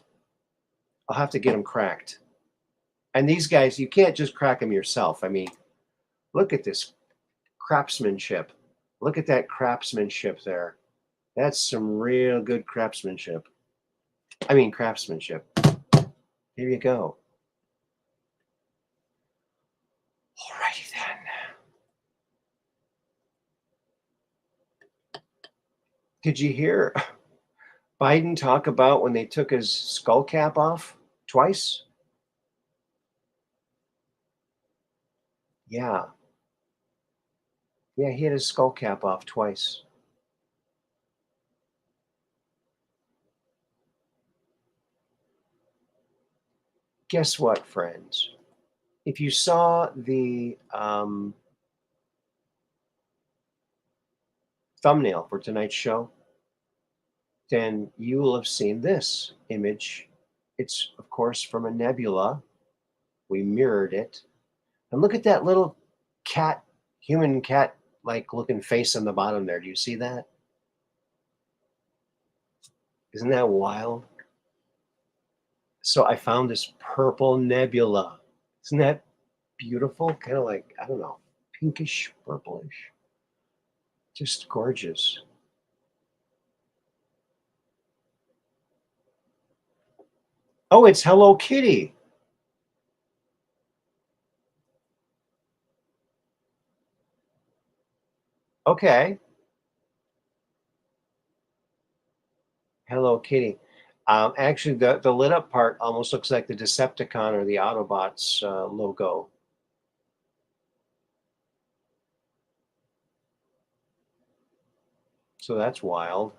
I'll have to get them cracked. And these guys, you can't just crack them yourself. I mean, look at this craftsmanship. Look at that craftsmanship there. That's some real good craftsmanship. Craftsmanship. Here you go. Alrighty then. Did you hear Biden talk about when they took his skull cap off twice? Yeah. Yeah, he had his skull cap off twice. Guess what, friends? If you saw the thumbnail for tonight's show, then you will have seen this image. It's, of course, from a nebula We mirrored it. And look at that little cat, human cat like looking face on the bottom there. Do you see that? Isn't that wild? So I found this purple nebula. Isn't that beautiful? Kind of like, I don't know, pinkish, purplish. Just gorgeous. Oh, it's Hello Kitty. Okay. Hello Kitty. Actually, the lit up part almost looks like the Decepticon or the Autobots logo. So that's wild.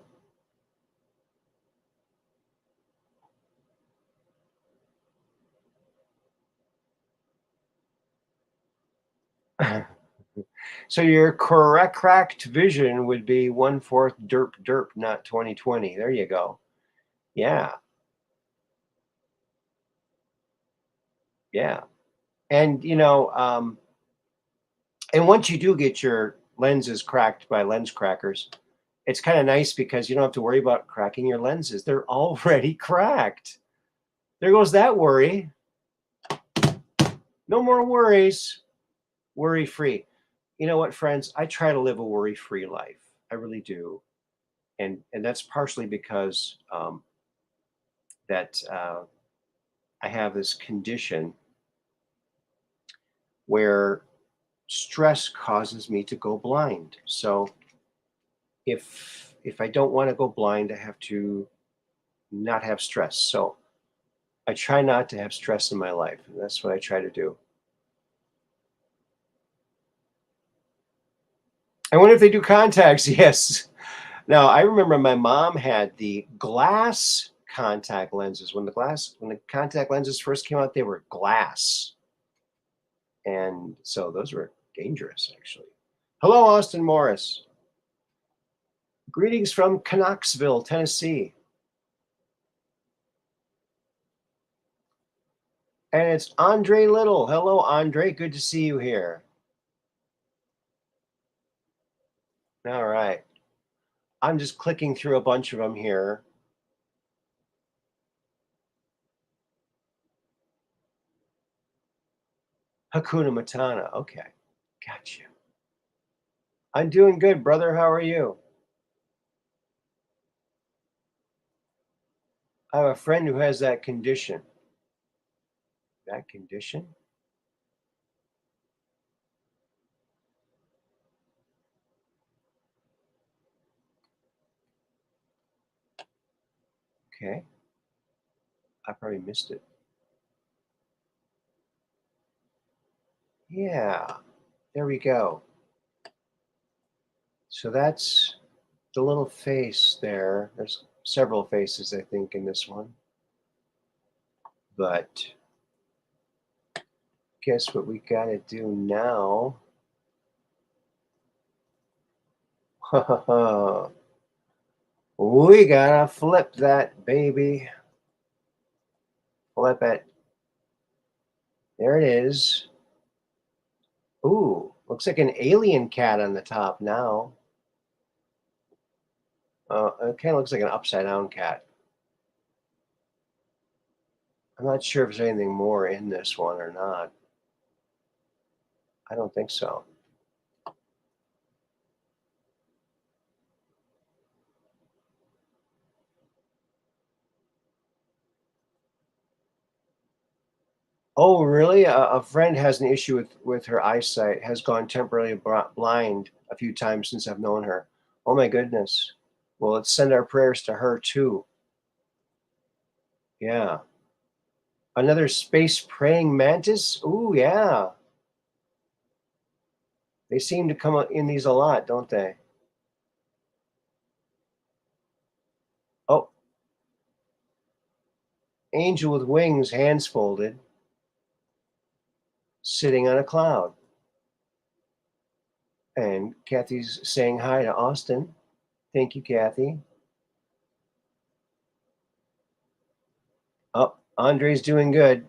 So your correct vision would be 1/4 derp derp, not 2020. There you go. Yeah, yeah. And and once you do get your lenses cracked by lens crackers, it's kind of nice because you don't have to worry about cracking your lenses. They're already cracked. There goes that worry. No more worries. Worry free. You know what, friends? I try to live a worry free life. I really do. And that's partially because that I have this condition where stress causes me to go blind. So if I don't want to go blind, I have to not have stress. So I try not to have stress in my life. And that's what I try to do. I wonder if they do contacts. Yes. Now I remember my mom had the glass contact lenses. When the contact lenses first came out, they were glass. And so those were dangerous, actually. Hello, Austin Morris. Greetings from Knoxville, Tennessee. And it's Andre Little. Hello, Andre. Good to see you here. All right. I'm just clicking through a bunch of them here. Hakuna Matata. Okay. Got you. I'm doing good, brother. How are you? I have a friend who has that condition. That condition? Okay. I probably missed it. Yeah. There we go. So that's the little face there. There's several faces, I think, in this one. But guess what we got to do now? We got to flip that, baby. Flip it. There it is. Ooh, looks like an alien cat on the top now. It kind of looks like an upside down cat. I'm not sure if there's anything more in this one or not. I don't think so. Oh, really? A friend has an issue with her eyesight, has gone temporarily blind a few times since I've known her. Oh my goodness. Well, let's send our prayers to her too. Yeah. Another space praying mantis? Ooh, yeah. They seem to come in these a lot, don't they? Oh, angel with wings, hands folded, sitting on a cloud. And Kathy's saying hi to Austin. Thank you, Kathy. Oh, Andre's doing good.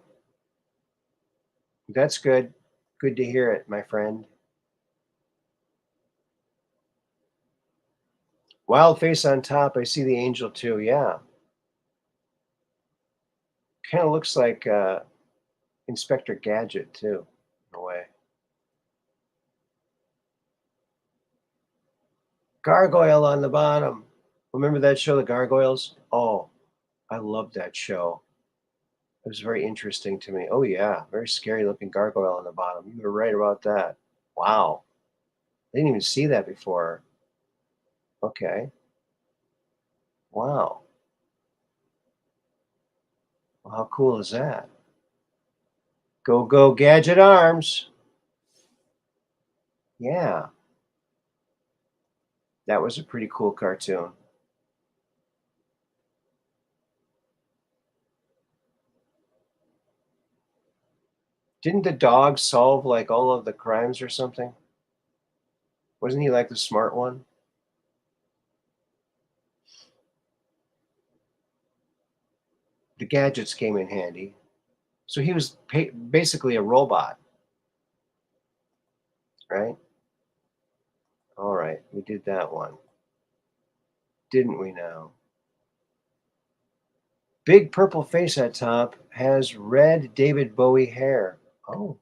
That's good. Good to hear it, my friend. Wild face on top. I see the angel too. Yeah. Kind of looks like Inspector Gadget too, in a way. Gargoyle on the bottom. Remember that show, The Gargoyles? Oh, I loved that show. It was very interesting to me. Oh yeah, very scary looking gargoyle on the bottom. You were right about that. Wow. I didn't even see that before. Okay. Wow. Well, how cool is that? Go, go, gadget arms. Yeah, that was a pretty cool cartoon. Didn't the dog solve like all of the crimes or something? Wasn't he like the smart one? The gadgets came in handy. So he was basically a robot, right? All right, we did that one. Didn't we now? Big purple face at top has red David Bowie hair. Oh,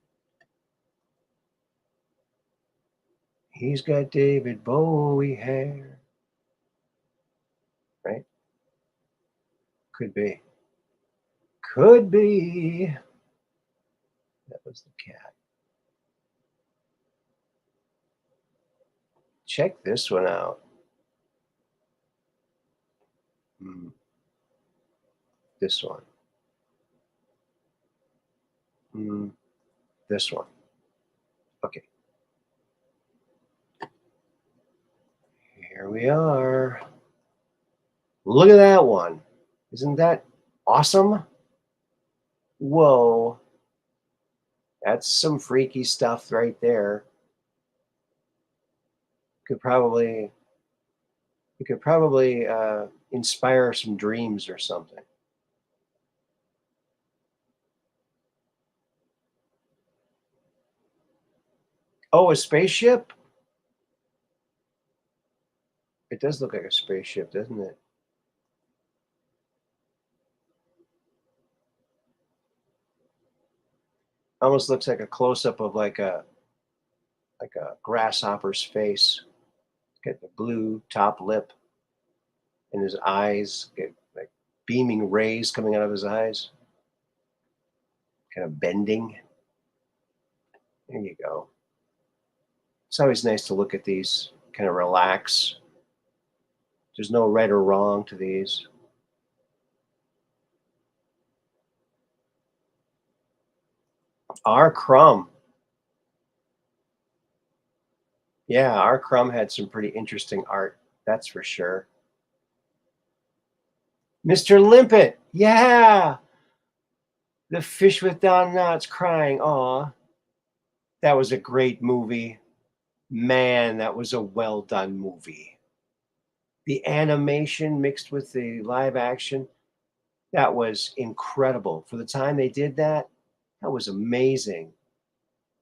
he's got David Bowie hair. Right? Could be. Could be. That was the cat. Check this one out. This one. This one. Okay. Here we are. Look at that one. Isn't that awesome? Whoa. That's some freaky stuff right there. Could probably you could probably inspire some dreams or something. Oh, a spaceship? It does look like a spaceship, doesn't it? Almost looks like a close-up of like a grasshopper's face. Got the blue top lip, and his eyes get like beaming rays coming out of his eyes, kind of bending. There you go. It's always nice to look at these, kind of relax. There's no right or wrong to these. R. Crumb. Yeah, R. Crumb had some pretty interesting art, that's for sure. Mr. Limpet. Yeah. The fish with Don Knotts crying. Aw. That was a great movie. Man, that was a well done movie. The animation mixed with the live action, that was incredible. For the time they did that, that was amazing.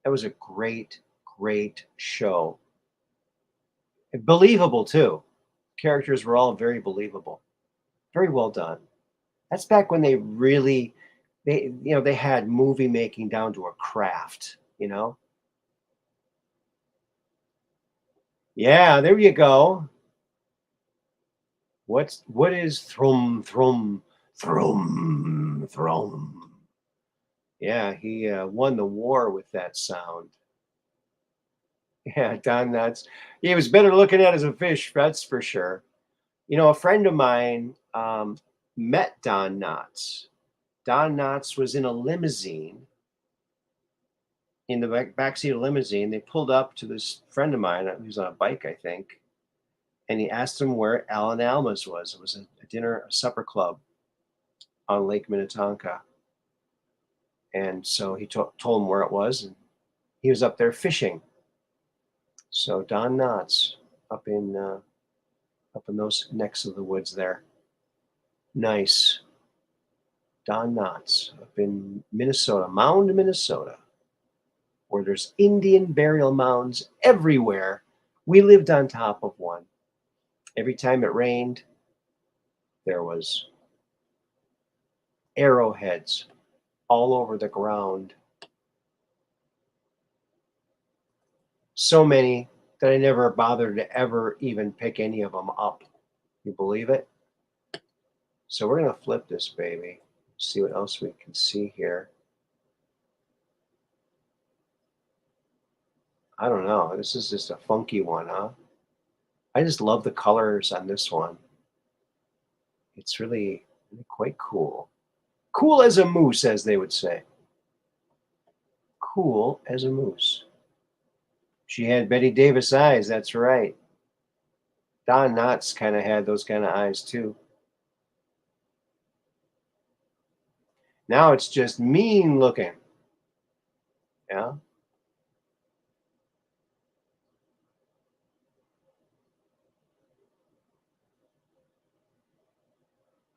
That was a great, great show. And believable too. Characters were all very believable. Very well done. That's back when they really they had movie making down to a craft, you know? Yeah, there you go. What is thrum thrum thrum thrum? Yeah, he won the war with that sound. Yeah, Don Knotts. He was better looking at as a fish, that's for sure. You know, a friend of mine met Don Knotts. Don Knotts was in a limousine, in the backseat of a limousine. They pulled up to this friend of mine who was on a bike, I think, and he asked him where Alan Alma's was. It was a dinner, a supper club on Lake Minnetonka. And so he told him where it was, and he was up there fishing. So Don Knotts up in those necks of the woods there. Nice. Don Knotts up in Minnesota, Mound, Minnesota. where there's Indian burial mounds everywhere. We lived on top of one. Every time it rained, there was arrowheads all over the ground. So many that I never bothered to ever even pick any of them up. You believe it? So we're going to flip this baby. See what else we can see here. I don't know. This is just a funky one, huh? I just love the colors on this one. It's really quite cool. Cool as a moose, as they would say. Cool as a moose. She had Betty Davis eyes, that's right. Don Knotts kind of had those kind of eyes too. Now it's just mean looking. Yeah.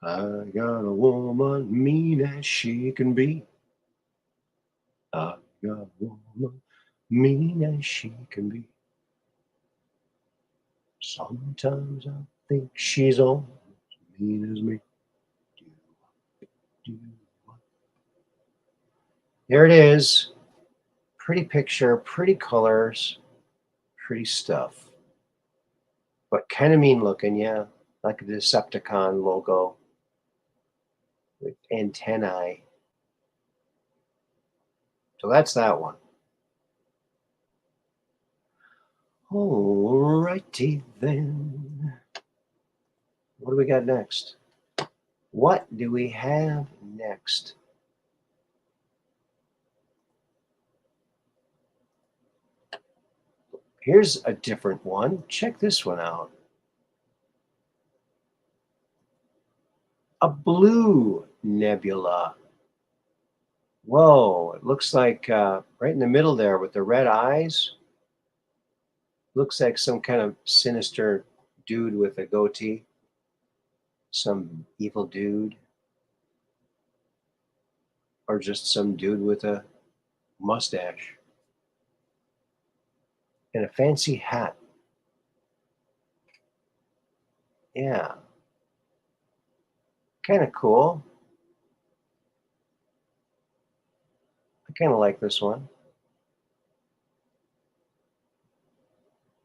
I got a woman mean as she can be. I got a woman mean as she can be. Sometimes I think she's almost as mean as me. There it is. Pretty picture, pretty colors, pretty stuff. But kind of mean looking, yeah. Like a Decepticon logo with antennae. So that's that one. Alrighty then. What do we got next? What do we have next? Here's a different one. Check this one out. A blue nebula. Whoa, it looks like right in the middle there with the red eyes. Looks like some kind of sinister dude with a goatee. Some evil dude. Or just some dude with a mustache. And a fancy hat. Yeah. Kind of cool. I kind of like this one.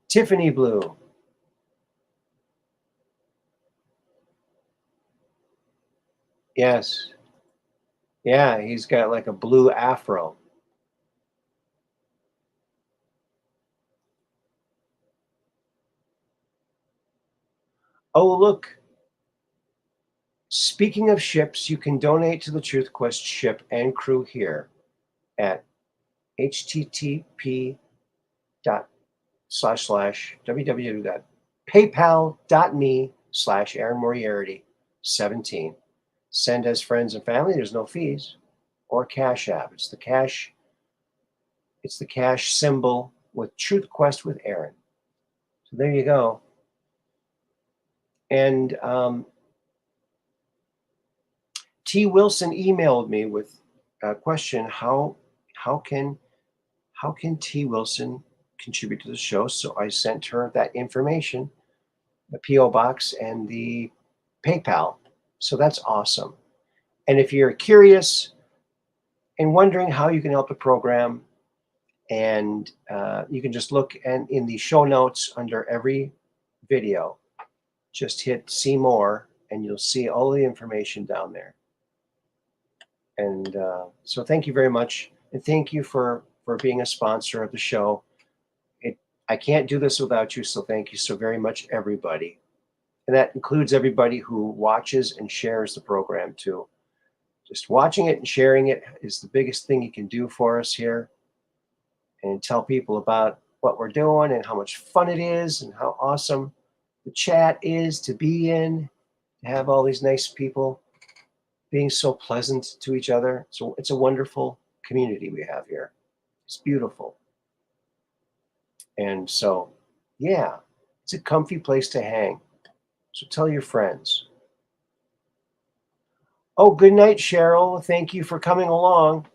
Tiffany blue. Yes. Yeah, he's got like a blue afro. Oh, look. Speaking of ships, you can donate to the Truth Quest ship and crew here at http://www.paypal.me/Aaron Moriarity 17. Send as friends and family. There's no fees. Or Cash App. It's the cash symbol with Truth Quest with Aaron. So there you go. And T. Wilson emailed me with a question: How can T. Wilson contribute to the show? So I sent her that information, the PO box and the PayPal. So that's awesome. And if you're curious and wondering how you can help the program, and you can just look in the show notes under every video. Just hit see more, and you'll see all the information down there. And so thank you very much. And thank you for being a sponsor of the show. I can't do this without you, so thank you so very much, everybody. And that includes everybody who watches and shares the program, too. Just watching it and sharing it is the biggest thing you can do for us here. And tell people about what we're doing and how much fun it is and how awesome the chat is to be in, to have all these nice people being so pleasant to each other. So it's a wonderful community we have here. It's beautiful. And so, yeah, it's a comfy place to hang. So tell your friends. Oh, good night, Cheryl. Thank you for coming along.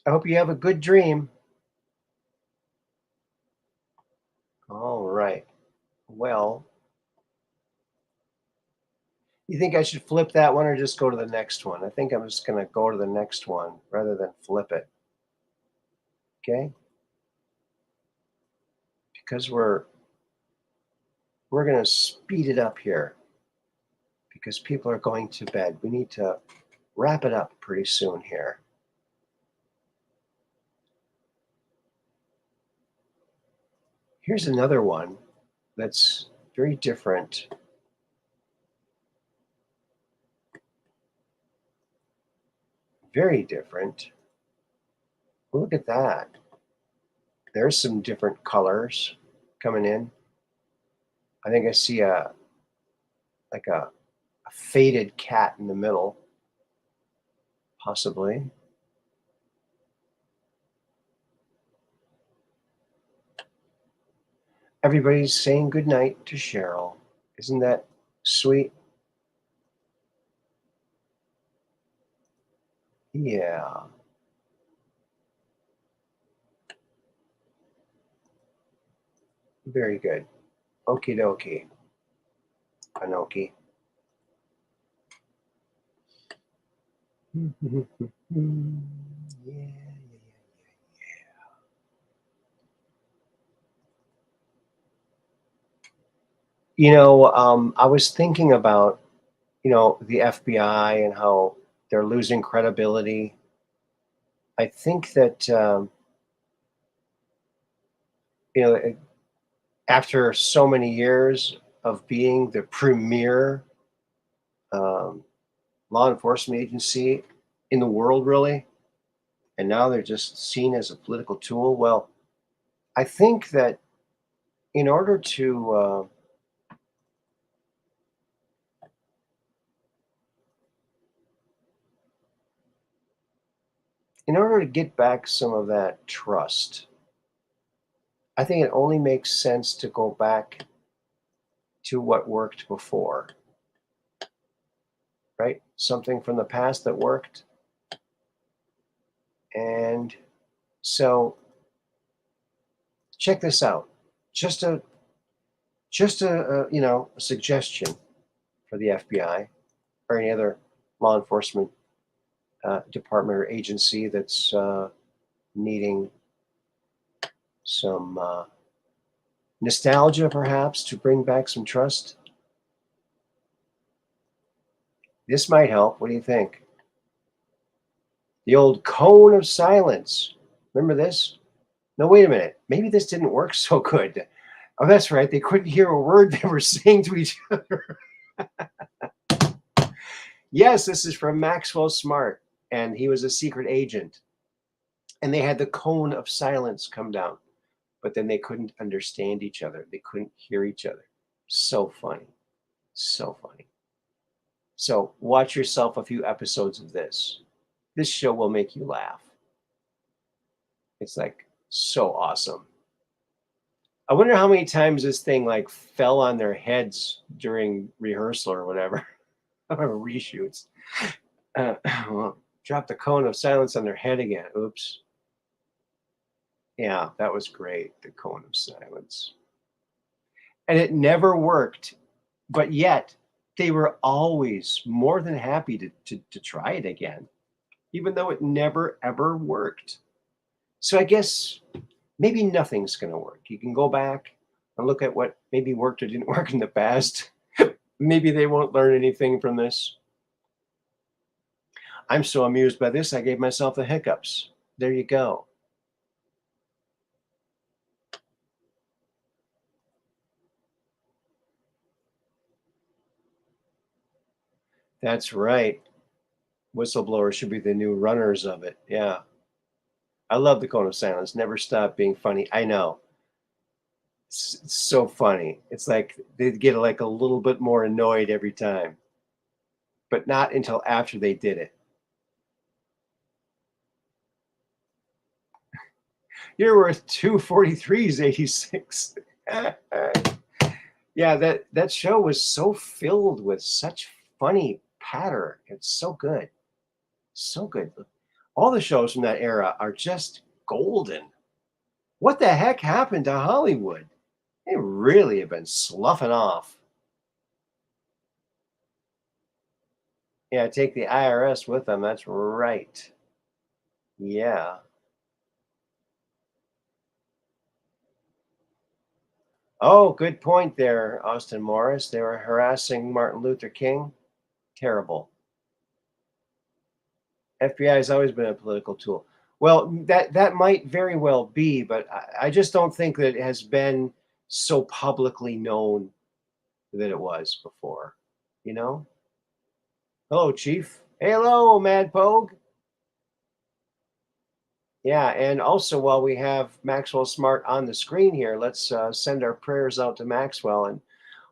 I hope you have a good dream. All right. Well, you think I should flip that one or just go to the next one? I think I'm just going to go to the next one rather than flip it. Okay? Because we're going to speed it up here because people are going to bed. We need to wrap it up pretty soon here. Here's another one that's very different. Very different. Look at that. There's some different colors coming in. I think I see a faded cat in the middle, possibly. Everybody's saying goodnight to Cheryl. Isn't that sweet? Yeah. Very good. Okie dokie. Anoki. Yeah. I was thinking about, the FBI and how they're losing credibility. I think that, after so many years of being the premier um, law enforcement agency in the world, really, and now they're just seen as a political tool. Well, I think that in order to get back some of that trust, I think it only makes sense to go back to what worked before, right? Something from the past that worked. And so check this out. Just a a suggestion for the FBI or any other law enforcement department or agency that's needing some nostalgia, perhaps, to bring back some trust. This might help. What do you think? The old cone of silence. Remember this? No, wait a minute. Maybe this didn't work so good. Oh, that's right. They couldn't hear a word they were saying to each other. Yes, this is from Maxwell Smart, and he was a secret agent. And they had the cone of silence come down, but then they couldn't understand each other. They couldn't hear each other. So funny. So funny. So watch yourself a few episodes of this. This show will make you laugh. It's like so awesome. I wonder how many times this thing like fell on their heads during rehearsal or whatever, or reshoots. Well, drop the cone of silence on their head again. Oops. Yeah, that was great. The cone of silence. And it never worked, but yet they were always more than happy to try it again, even though it never ever worked. So I guess maybe nothing's going to work. You can go back and look at what maybe worked or didn't work in the past. Maybe they won't learn anything from this. I'm so amused by this, I gave myself the hiccups. There you go. That's right. Whistleblowers should be the new runners of it. Yeah. I love the cone of silence. Never stop being funny. I know. It's so funny. It's like they get like a little bit more annoyed every time, but not until after they did it. You're worth 243s 86. Yeah, that show was so filled with such funny patter. It's so good. So good. All the shows from that era are just golden. What the heck happened to Hollywood? They really have been sloughing off. Yeah, take the IRS with them. That's right. Yeah. Oh, good point there, Austin Morris. They were harassing Martin Luther King. Terrible. FBI has always been a political tool. Well, that might very well be, but I just don't think that it has been so publicly known that it was before. You know? Hello, Chief. Hey, hello, Mad Pogue. Yeah, and also while we have Maxwell Smart on the screen here, let's send our prayers out to Maxwell, and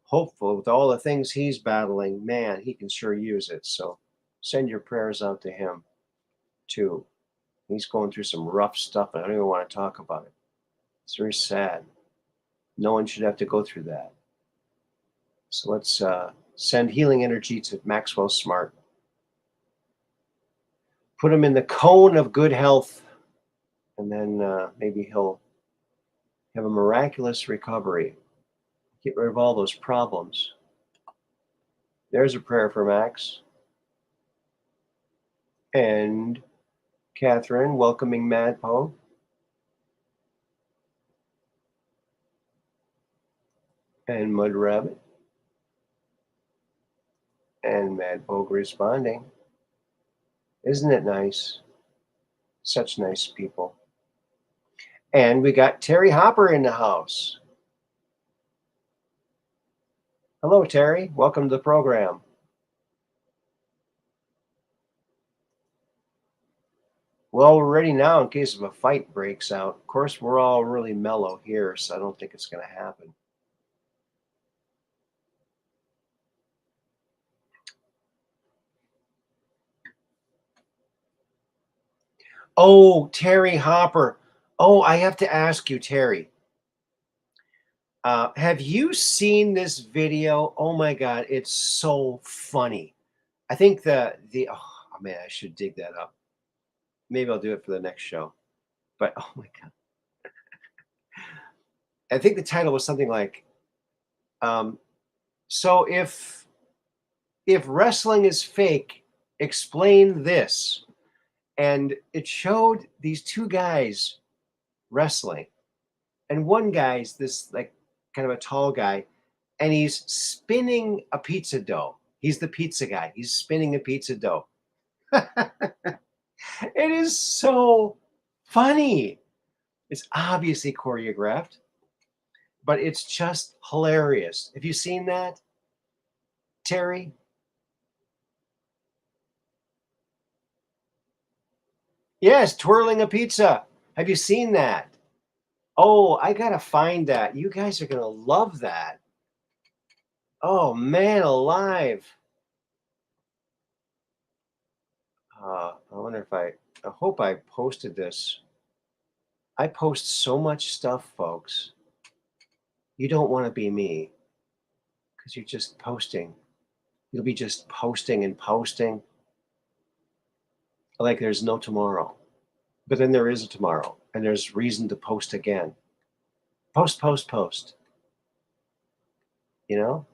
hopeful with all the things he's battling, man, he can sure use it. So send your prayers out to him too. He's going through some rough stuff, and I don't even want to talk about it. It's very sad. No one should have to go through that. So let's send healing energy to Maxwell Smart. Put him in the cone of good health, and then maybe he'll have a miraculous recovery. Get rid of all those problems. There's a prayer for Max. And Catherine, welcoming Mad Poe. And Mud Rabbit. And Mad Pogue responding. Isn't it nice? Such nice people. And we got Terry Hopper in the house. Hello, Terry. Welcome to the program. Well, we're ready now in case of a fight breaks out. Of course, we're all really mellow here, so I don't think it's going to happen. Oh, Terry Hopper. Oh, I have to ask you, Terry. Have you seen this video? Oh my God, it's so funny. I think oh man, I should dig that up. Maybe I'll do it for the next show. But oh my God. I think the title was something like, so if wrestling is fake, explain this. And it showed these two guys wrestling. And one guy's this like kind of a tall guy, and he's spinning a pizza dough. He's the pizza guy. He's spinning a pizza dough. It is so funny. It's obviously choreographed, but it's just hilarious. Have you seen that, Terry? Yes, twirling a pizza. Have you seen that? Oh, I gotta find that. You guys are gonna love that. Oh man, alive. I wonder if I hope I posted this. I post so much stuff, folks. You don't want to be me because you're just posting. You'll be just posting and posting like there's no tomorrow. But then there is a tomorrow, and there's reason to post again. Post, post, post. You know?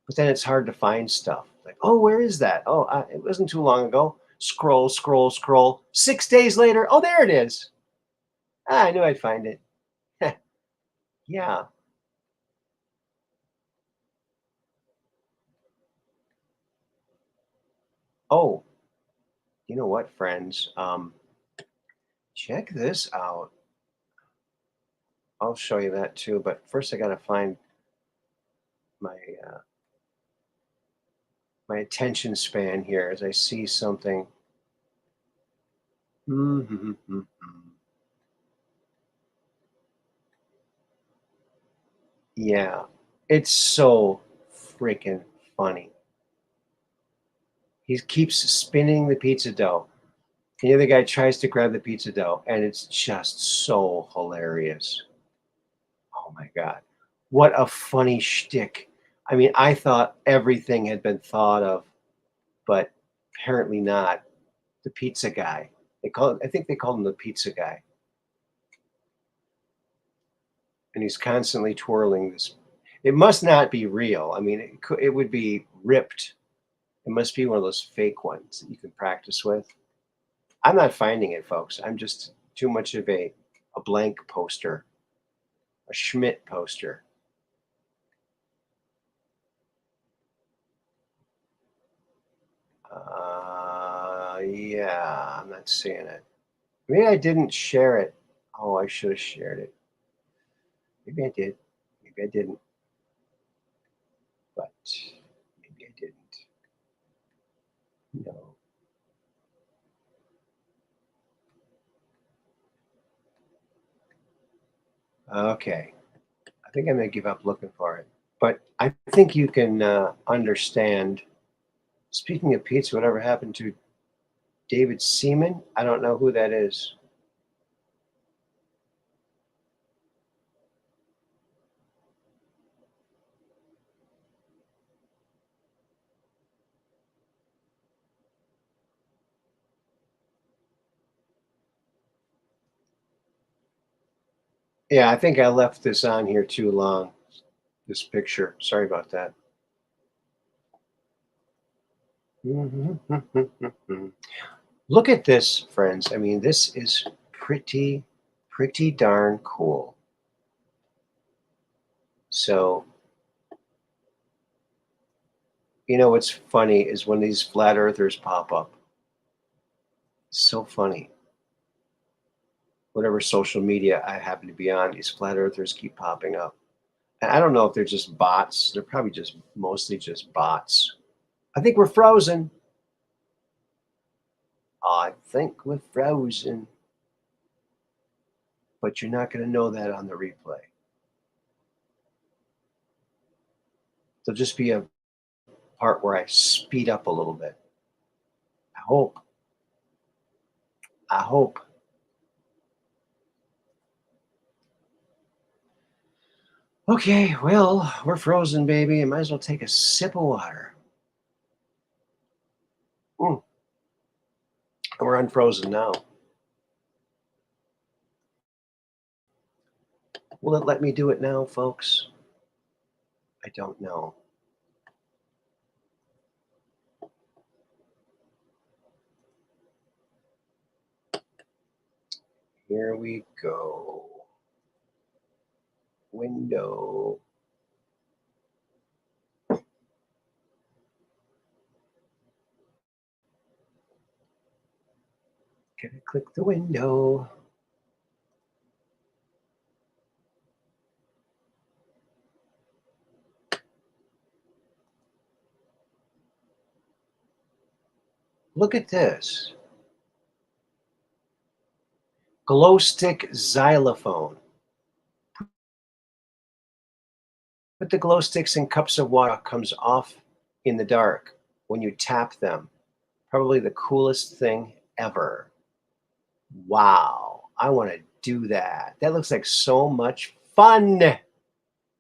But then it's hard to find stuff. Like, oh, where is that? Oh, it wasn't too long ago. Scroll, scroll, scroll. 6 days later, oh, there it is. I knew I'd find it. Yeah. Oh, you know what, friends? Check this out. I'll show you that too, but first I gotta find my my attention span here as I see something. Yeah, it's so freaking funny. He keeps spinning the pizza dough. And the other guy tries to grab the pizza dough, and it's just so hilarious. Oh my God. What a funny shtick. I mean, I thought everything had been thought of, but apparently not. The pizza guy. I think they called him the pizza guy. And he's constantly twirling this. It must not be real. I mean, it would be ripped. It must be one of those fake ones that you can practice with. I'm not finding it, folks. I'm just too much of a blank poster, a Schmidt poster. Yeah, I'm not seeing it. Maybe I didn't share it. Oh, I should have shared it. Maybe I did. Maybe I didn't. But maybe I didn't. No. Okay. I think I'm going to give up looking for it. But I think you can understand. Speaking of pizza, whatever happened to David Seaman? I don't know who that is. Yeah, I think I left this on here too long. This picture. Sorry about that. Look at this, friends. I mean, this is pretty darn cool. So, what's funny is when these flat earthers pop up. It's so funny. Whatever social media I happen to be on, these flat earthers keep popping up. And I don't know if they're just bots. They're probably just mostly just bots. I think we're frozen. I think we're frozen. But you're not going to know that on the replay. There'll just be a part where I speed up a little bit. I hope. I hope. Okay, well, we're frozen, baby. I might as well take a sip of water. Mm. We're unfrozen now. Will it let me do it now, folks? I don't know. Here we go. Window. Can I click the window? Look at this. Glow stick xylophone. Put the glow sticks in cups of water, comes off in the dark when you tap them. Probably the coolest thing ever. Wow. I want to do that. That looks like so much fun.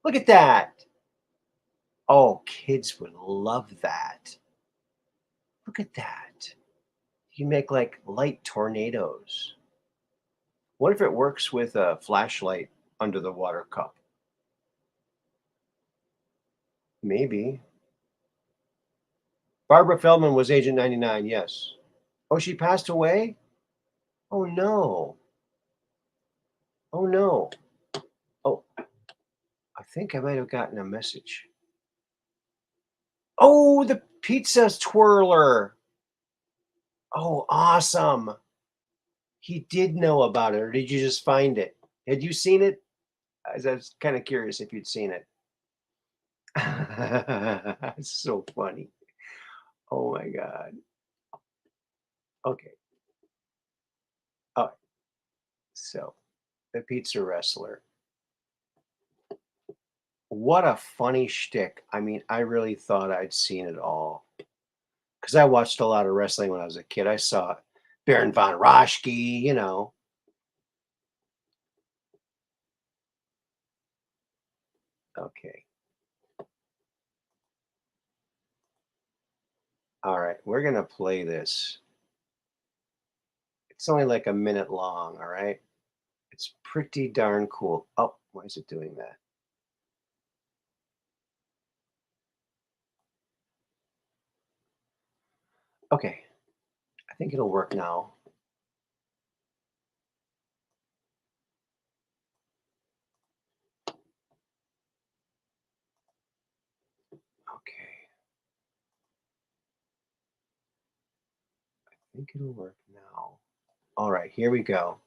Look at that. Oh, kids would love that. Look at that. You make like light tornadoes. What if it works with a flashlight under the water cup? Maybe. Barbara Feldman was Agent 99, yes. Oh, she passed away? Oh, no. Oh, no. Oh, I think I might have gotten a message. Oh, the pizza twirler. Oh, awesome. He did know about it, or did you just find it? Had you seen it? I was kind of curious if you'd seen it. It's so funny. Oh my God. Okay. Oh, so the pizza wrestler. What a funny shtick. I mean, I really thought I'd seen it all because I watched a lot of wrestling when I was a kid. I saw Baron von Raschke. Okay. All right. We're going to play this. It's only like a minute long, all right? It's pretty darn cool. Oh, why is it doing that? Okay, I think it'll work now. Okay, I think it'll work now. All right, here we go.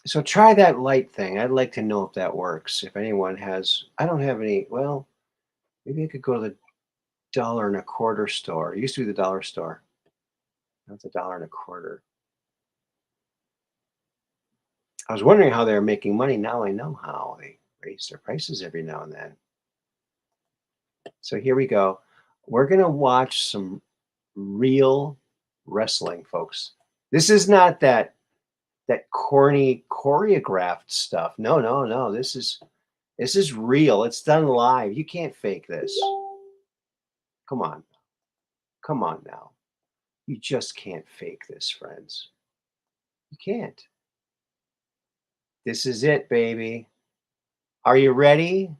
So try that light thing. I'd like to know if that works. If anyone has, I don't have any. Well, maybe I could go to the dollar and a quarter store. It used to be the dollar store. Now it's a dollar and a quarter. I was wondering how they're making money. Now I know how. They raise their prices every now and then. So here we go. We're going to watch some real wrestling, folks. This is not that corny choreographed stuff. No, no, no. This is real. It's done live. You can't fake this. Come on. Come on now. You just can't fake this, friends. You can't. This is it, baby. Are you ready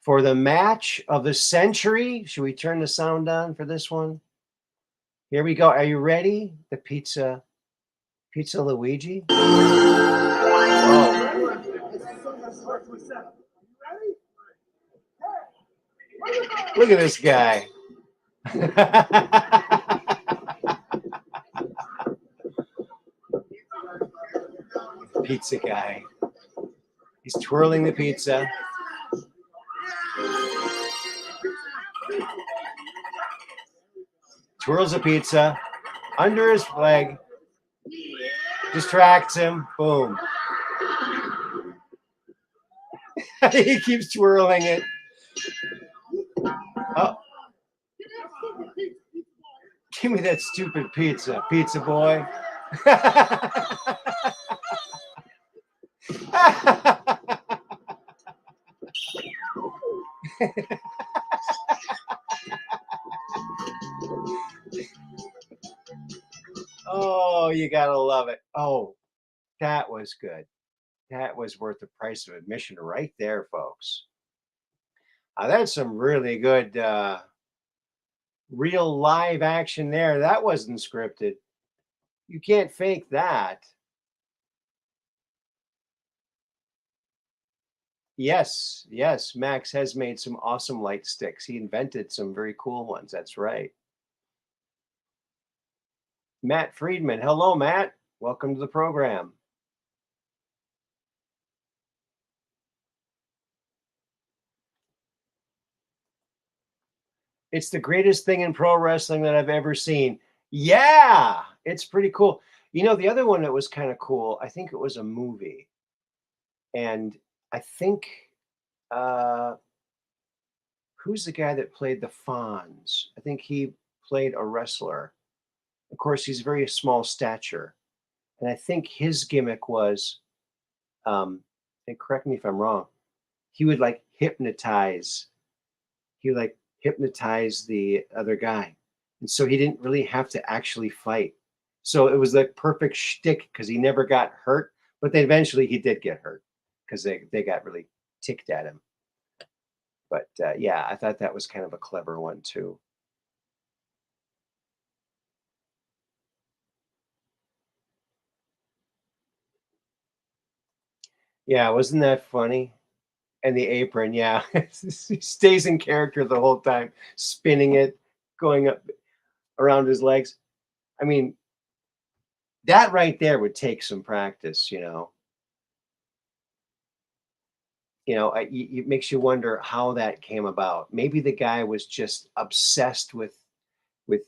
for the match of the century? Should we turn the sound on for this one? Here we go. Are you ready? The pizza Luigi. Oh. Look at this guy. Pizza guy. He's twirling the pizza. Twirls the pizza under his leg. Distracts him. Boom. He keeps twirling it. Oh. Give me that stupid pizza, pizza boy. Oh, you gotta love it. Oh, that was good. That was worth the price of admission right there, folks. That's some really good real live action there. That wasn't scripted. You can't fake that. Yes, yes, Max has made some awesome light sticks. He invented some very cool ones. That's right. Matt Friedman. Hello, Matt. Welcome to the program. It's the greatest thing in pro wrestling that I've ever seen. Yeah, it's pretty cool. You know, the other one that was kind of cool, I think it was a movie. And I think uh who's the guy that played the Fonz? I think he played a wrestler. Of course, he's very small stature. And I think his gimmick was, and correct me if I'm wrong, he would like hypnotize. He would like hypnotize the other guy. And so he didn't really have to actually fight. So it was like perfect shtick because he never got hurt. But then eventually he did get hurt because they got really ticked at him. But yeah, I thought that was kind of a clever one too. Yeah, wasn't that funny? And the apron, yeah, he stays in character the whole time, spinning it, going up around his legs. I mean, that right there would take some practice, you know. It makes you wonder how that came about. Maybe the guy was just obsessed with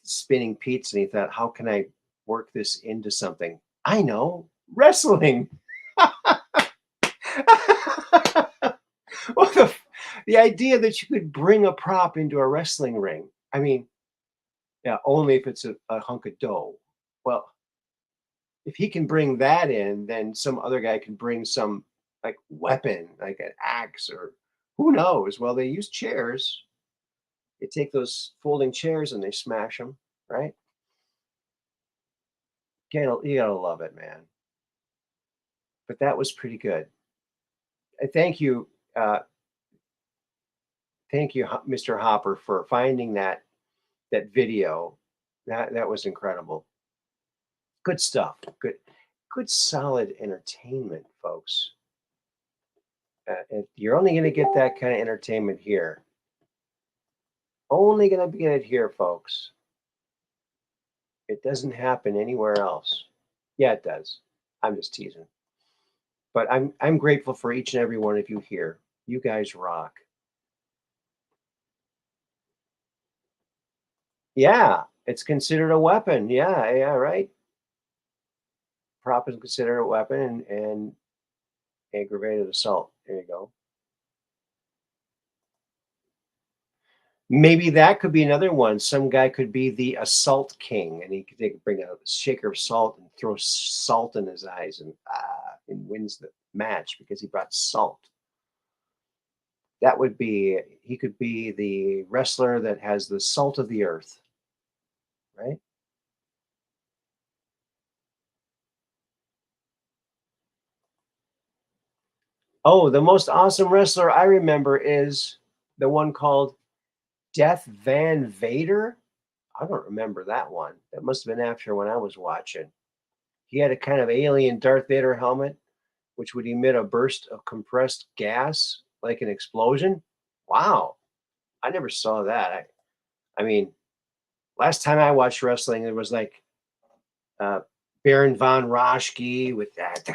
spinning pizza, and he thought, "How can I work this into something?" I know, wrestling. Well, the idea that you could bring a prop into a wrestling ring. I mean, yeah, only if it's a hunk of dough. Well, if he can bring that in, then some other guy can bring some like weapon, like an axe or who knows. Well, they use chairs. They take those folding chairs and they smash them, right? You gotta love it, man. But that was pretty good. Thank you, uh, thank you, Mr. Hopper, for finding that video. That was incredible. Good stuff. Good solid entertainment, folks. And you're only going to get that kind of entertainment here. Only going to get it here, folks. It doesn't happen anywhere else. Yeah, it does. I'm just teasing. But I'm grateful for each and every one of you here. You guys rock. Yeah, it's considered a weapon. Yeah, yeah, right. Prop is considered a weapon and aggravated assault. There you go. Maybe that could be another one. Some guy could be the assault king, and they could bring a shaker of salt and throw salt in his eyes, and wins the match because he brought salt. That would be he could be the wrestler that has the salt of the earth, right? Oh, the most awesome wrestler I remember is the one called Death Van Vader. I don't remember that one. That must have been after when I was watching. He had a kind of alien Darth Vader helmet, which would emit a burst of compressed gas like an explosion. Wow, I never saw that. I mean, last time I watched wrestling, it was like uh, Baron von Raschke with that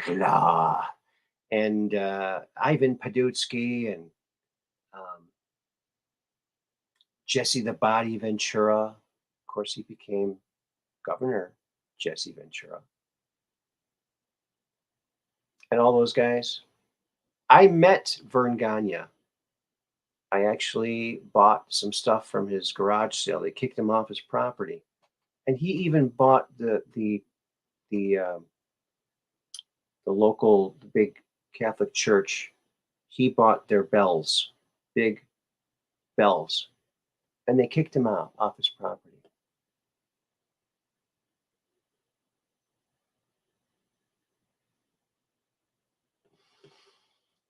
and Ivan Padutsky and um, Jesse the Body Ventura. Of course, he became Governor Jesse Ventura and all those guys. I met Vern Gagne. I actually bought some stuff from his garage sale. They kicked him off his property, and he even bought the the local the big Catholic church. He bought their bells, big bells, and they kicked him out off his property.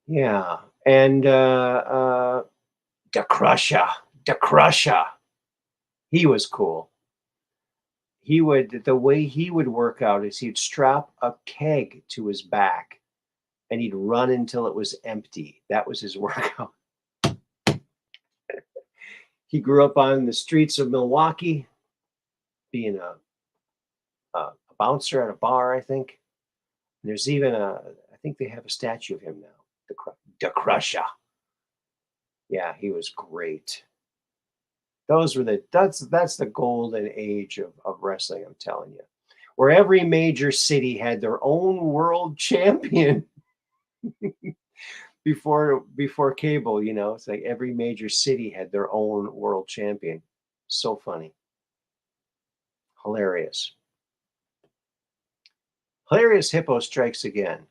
Yeah, and the Crusher, the Crusher, he was cool. He would the way he would work out is he'd strap a keg to his back and he'd run until it was empty. That was his workout. He grew up on the streets of Milwaukee, being a bouncer at a bar, I think. There's even I think they have a statue of him now, the Crusher. Yeah, he was great. Those were that's the golden age of wrestling. I'm telling you, where every major city had their own world champion before cable. It's like every major city had their own world champion. So funny, hilarious. Hilarious Hippo strikes again.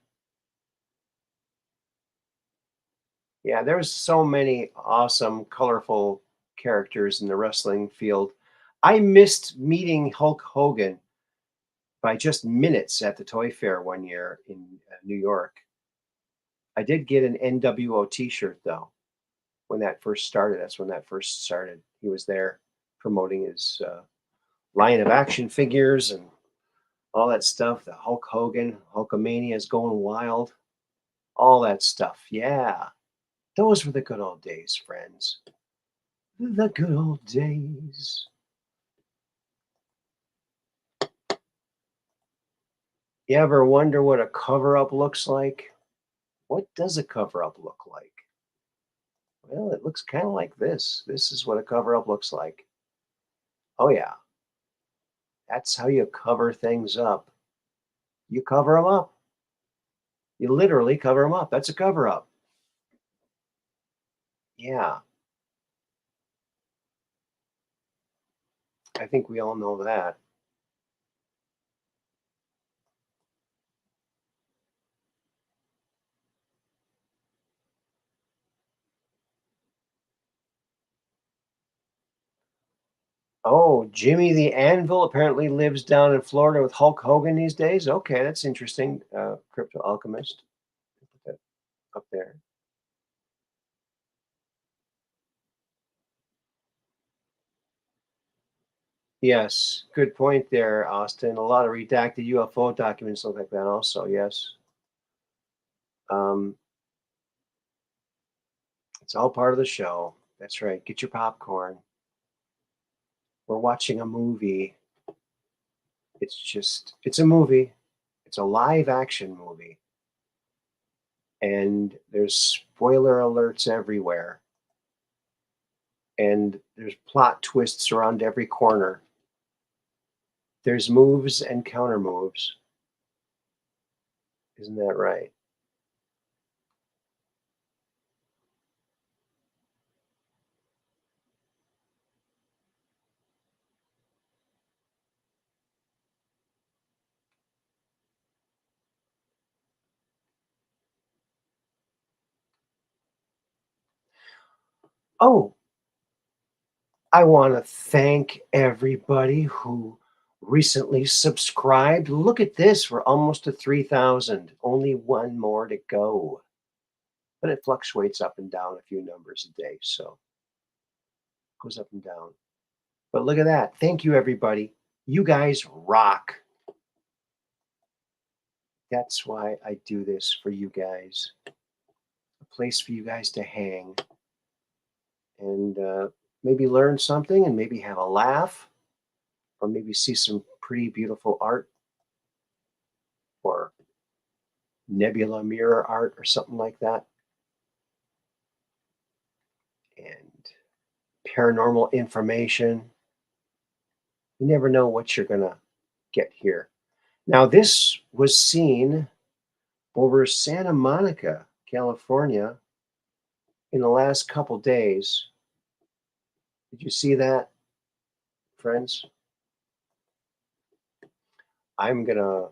Yeah, there's so many awesome, colorful characters in the wrestling field. I missed meeting Hulk Hogan by just minutes at the Toy Fair one year in New York. I did get an NWO T-shirt though when that first started. That's when that first started. He was there promoting his line of action figures and all that stuff. The Hulk Hogan, Hulkamania is going wild, all that stuff. Yeah, those were the good old days, friends. The good old days. You ever wonder what a cover up looks like? What does a cover up look like? Well, it looks kind of like this. This is what a cover up looks like. Oh, yeah. That's how you cover things up. You cover them up. You literally cover them up. That's a cover up. Yeah. I think we all know that. Oh, Jimmy the Anvil apparently lives down in Florida with Hulk Hogan these days. Okay, that's interesting. Crypto alchemist. Put that up there. Yes, good point there, Austin. A lot of redacted UFO documents look like that also, yes. Um, it's all part of the show. That's right. Get your popcorn. We're watching a movie. It's a movie. It's a live action movie. And there's spoiler alerts everywhere. And there's plot twists around every corner. There's moves and counter moves. Isn't that right? Oh, I want to thank everybody who recently subscribed. Look at this. We're almost to 3,000. Only one more to go. But it fluctuates up and down a few numbers a day. So it goes up and down. But look at that. Thank you, everybody. You guys rock. That's why I do this for you guys. A place for you guys to hang and maybe learn something and maybe have a laugh or maybe see some pretty beautiful art or Nebula mirror art or something like that. And paranormal information. You never know what you're going to get here. Now, this was seen over Santa Monica, California, in the last couple days. Did you see that, friends? I'm going to,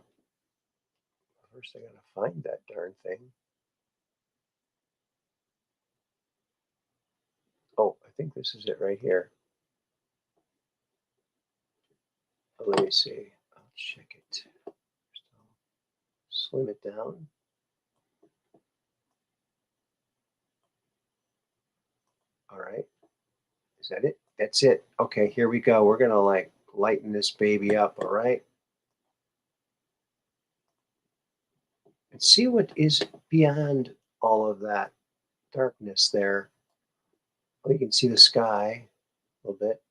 first, I got to find that darn thing. Oh, I think this is it right here. Let me see. I'll check it. Slim it down. All right. Is that it? That's it. Okay, here we go. We're going to like lighten this baby up. All right. And see what is beyond all of that darkness there. Well, you can see the sky a little bit.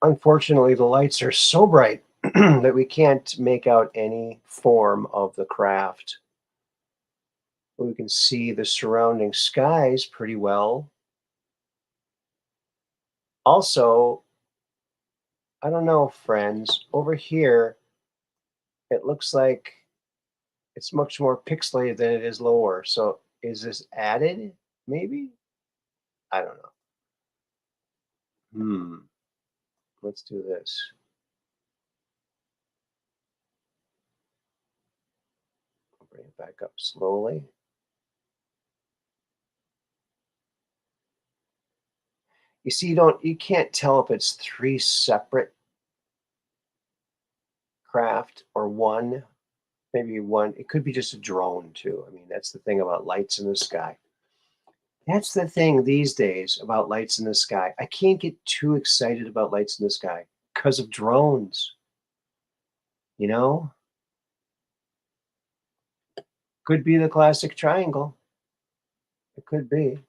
Unfortunately, the lights are so bright that we can't make out any form of the craft. We can see the surrounding skies pretty well. Also, I don't know, friends, over here, it looks like it's much more pixelated than it is lower. So is this added? Maybe? I don't know. Let's do this. Bring it back up slowly. You see, you can't tell if it's three separate craft or one. Maybe one. It could be just a drone too. I mean, that's the thing about lights in the sky. That's the thing these days about lights in the sky. I can't get too excited about lights in the sky because of drones. You know, could be the classic triangle. It could be.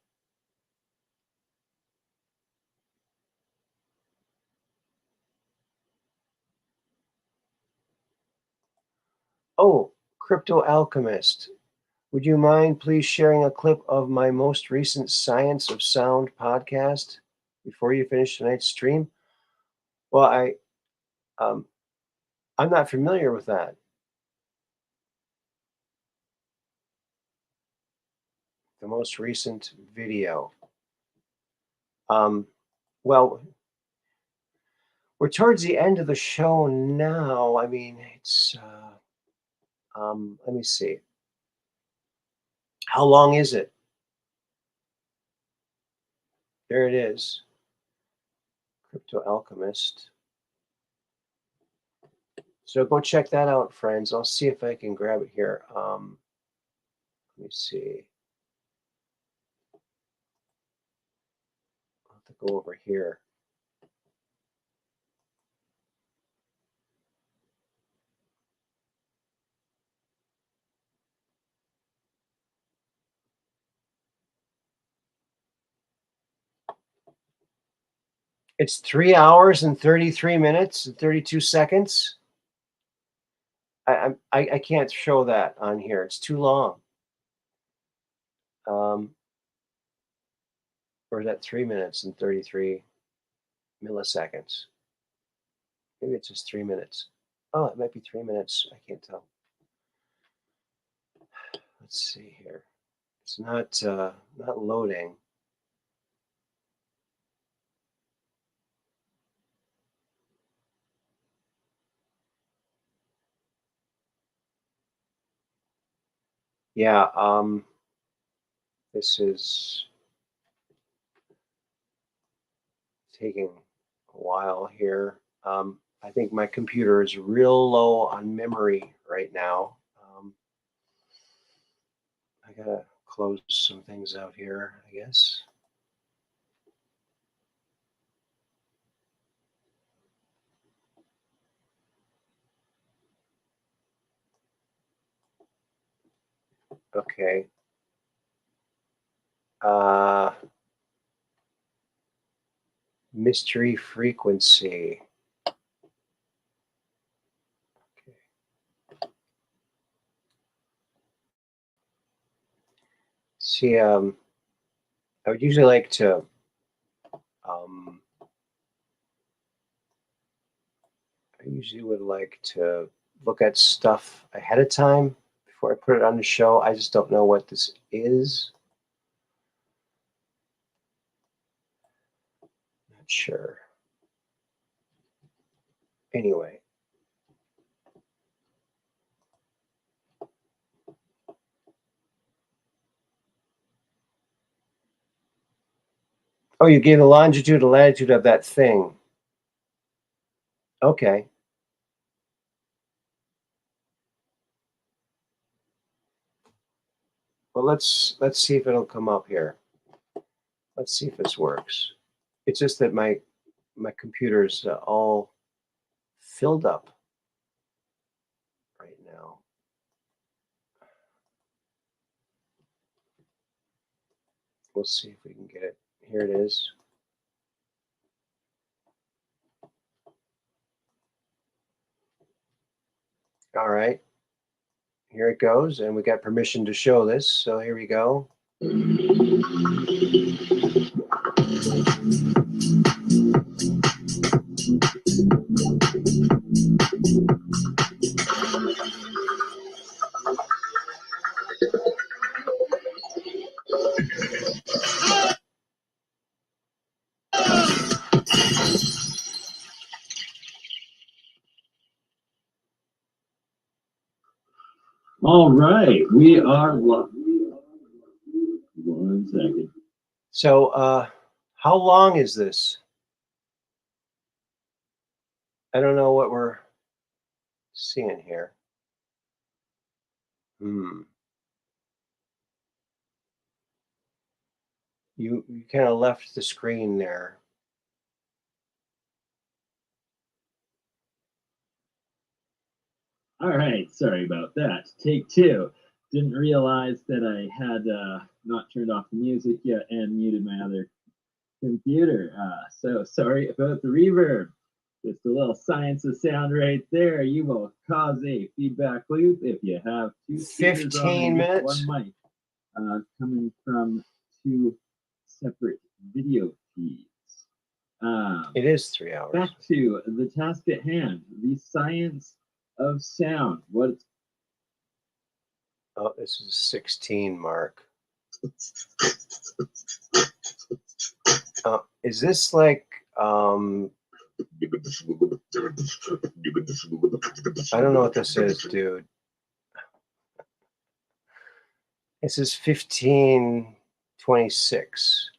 Oh, Crypto Alchemist. Would you mind please sharing a clip of my most recent Science of Sound podcast before you finish tonight's stream? Well, um, I'm not familiar with that. The most recent video. Um, well, we're towards the end of the show now. I mean, it's. Let me see. How long is it? There it is. Crypto Alchemist. So go check that out, friends. I'll see if I can grab it here. Let me see. I'll have to go over here. It's 3 hours and 33 minutes and 32 seconds. I can't show that on here. It's too long. Or is that 3 minutes and 33 milliseconds? Maybe it's just 3 minutes. Oh, it might be 3 minutes. I can't tell. Let's see here. It's not loading. Yeah, this is taking a while here. I think my computer is real low on memory right now. I gotta close some things out here, I guess. Okay. Mystery frequency. Okay. See, I would usually like to I usually would like to look at stuff ahead of time before I put it on the show. I just don't know what this is. Not sure. Anyway. Oh, you gave the longitude and latitude of that thing. Okay. Well, let's see if it'll come up here. Let's see if this works. It's just that my computer's all filled up right now. We'll see if we can get it. Here it is. All right. Here it goes, and we got permission to show this. So here we go. All right, we are live. 1 second. So, how long is this? I don't know what we're seeing here. You kind of left the screen there. All right, sorry about that. Take 2. Didn't realize that I had not turned off the music yet and muted my other computer. So sorry about the reverb. Just a little science of sound right there. You will cause a feedback loop if you have 2 speakers 15 minutes. 1 mic coming from 2 separate video feeds. It is 3 hours. Back to the task at hand, the science of sound. What? Oh, this is 16 mark. Is this like I don't know what this is, dude. This is 1526.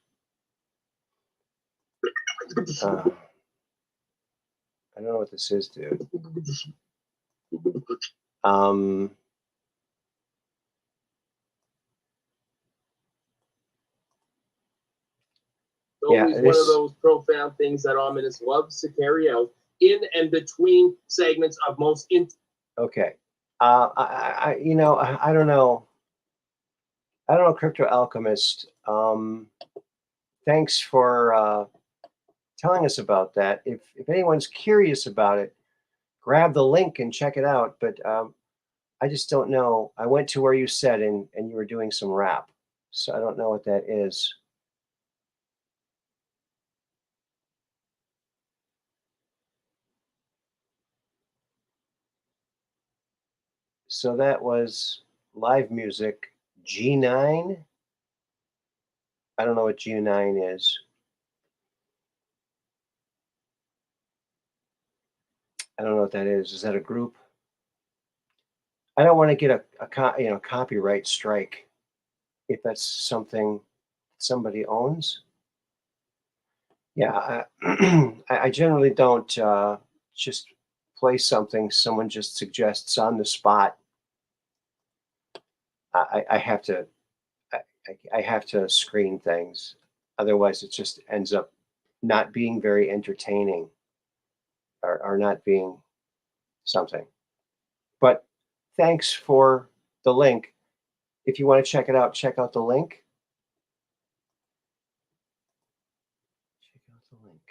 I don't know what this is, dude. Always one of those profound things that Ominous loves to carry out in and between segments of most Okay. You know, I don't know. I don't know, Crypto Alchemist. Thanks for telling us about that. If anyone's curious about it, grab the link and check it out. But I just don't know. I went to where you said, and you were doing some rap, so I don't know what that is. So that was live music, G9. I don't know what G9 is. I don't know what that is. Is that a group? I don't want to get a copyright strike if that's something somebody owns. Yeah, I generally don't just play something someone just suggests on the spot. I have to I have to screen things, otherwise it just ends up not being very entertaining or not being something. But thanks for the link. If you want to check it out, check out the link. Check out the link.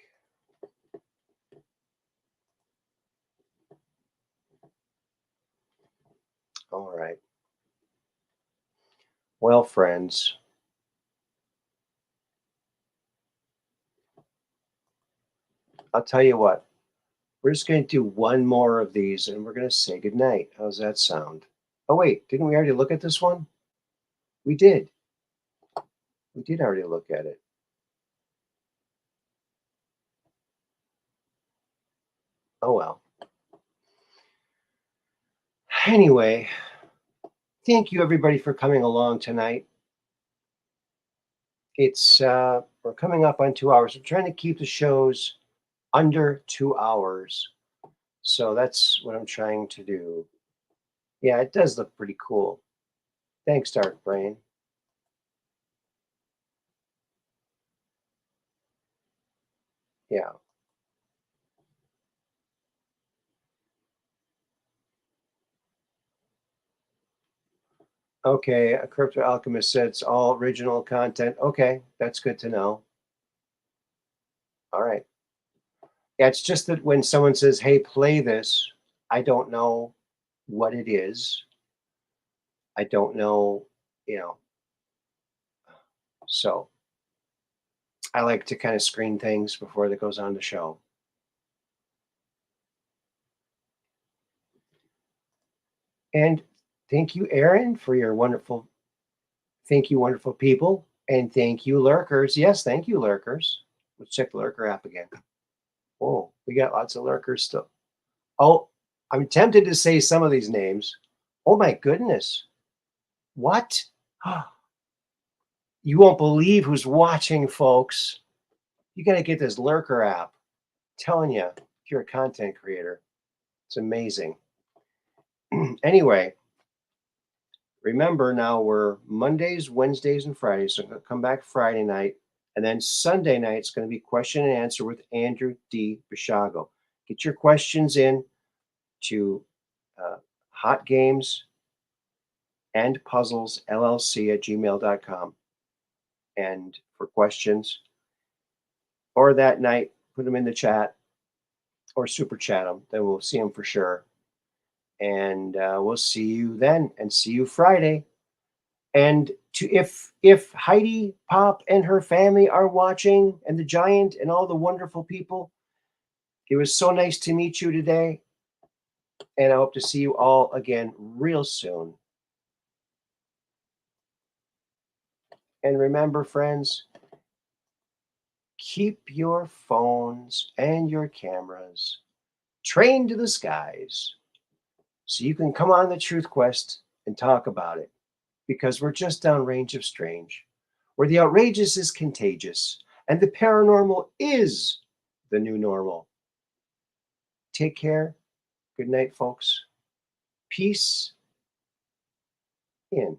All right. Well, friends, I'll tell you what. We're just going to do one more of these and we're going to say goodnight. How's that sound? Oh, wait, didn't we already look at this one? We did. We did already look at it. Oh, well. Anyway, thank you everybody for coming along tonight. It's we're coming up on 2 hours. We're trying to keep the shows under 2 hours. So that's what I'm trying to do. Yeah, it does look pretty cool. Thanks, Dark Brain. Yeah. Okay, a Crypto Alchemist said it's all original content. Okay, that's good to know. All right. Yeah, it's just that when someone says, hey, play this, I don't know what it is. I don't know, So I like to kind of screen things before that goes on the show. And thank you, Aaron, for your wonderful, thank you, wonderful people. And thank you, lurkers. Yes, thank you, lurkers. Let's check the lurker app again. Oh, we got lots of lurkers still. Oh, I'm tempted to say some of these names. Oh my goodness. What? You won't believe who's watching, folks. You got to get this lurker app. I'm telling you, if you're a content creator, it's amazing. Anyway, remember now we're Mondays, Wednesdays, and Fridays. So come back Friday night. And then Sunday night is going to be question and answer with Andrew D. Bishago. Get your questions in to hotgamesandpuzzlesllc@gmail.com. And for questions, or that night, put them in the chat or super chat them. Then we'll see them for sure. And we'll see you then and see you Friday. And if Heidi Pop and her family are watching, and the giant and all the wonderful people, it was so nice to meet you today. And I hope to see you all again real soon. And remember, friends, keep your phones and your cameras trained to the skies so you can come on the Truth Quest and talk about it. Because we're just downrange of strange, where the outrageous is contagious and the paranormal is the new normal. Take care. Good night, folks. Peace in.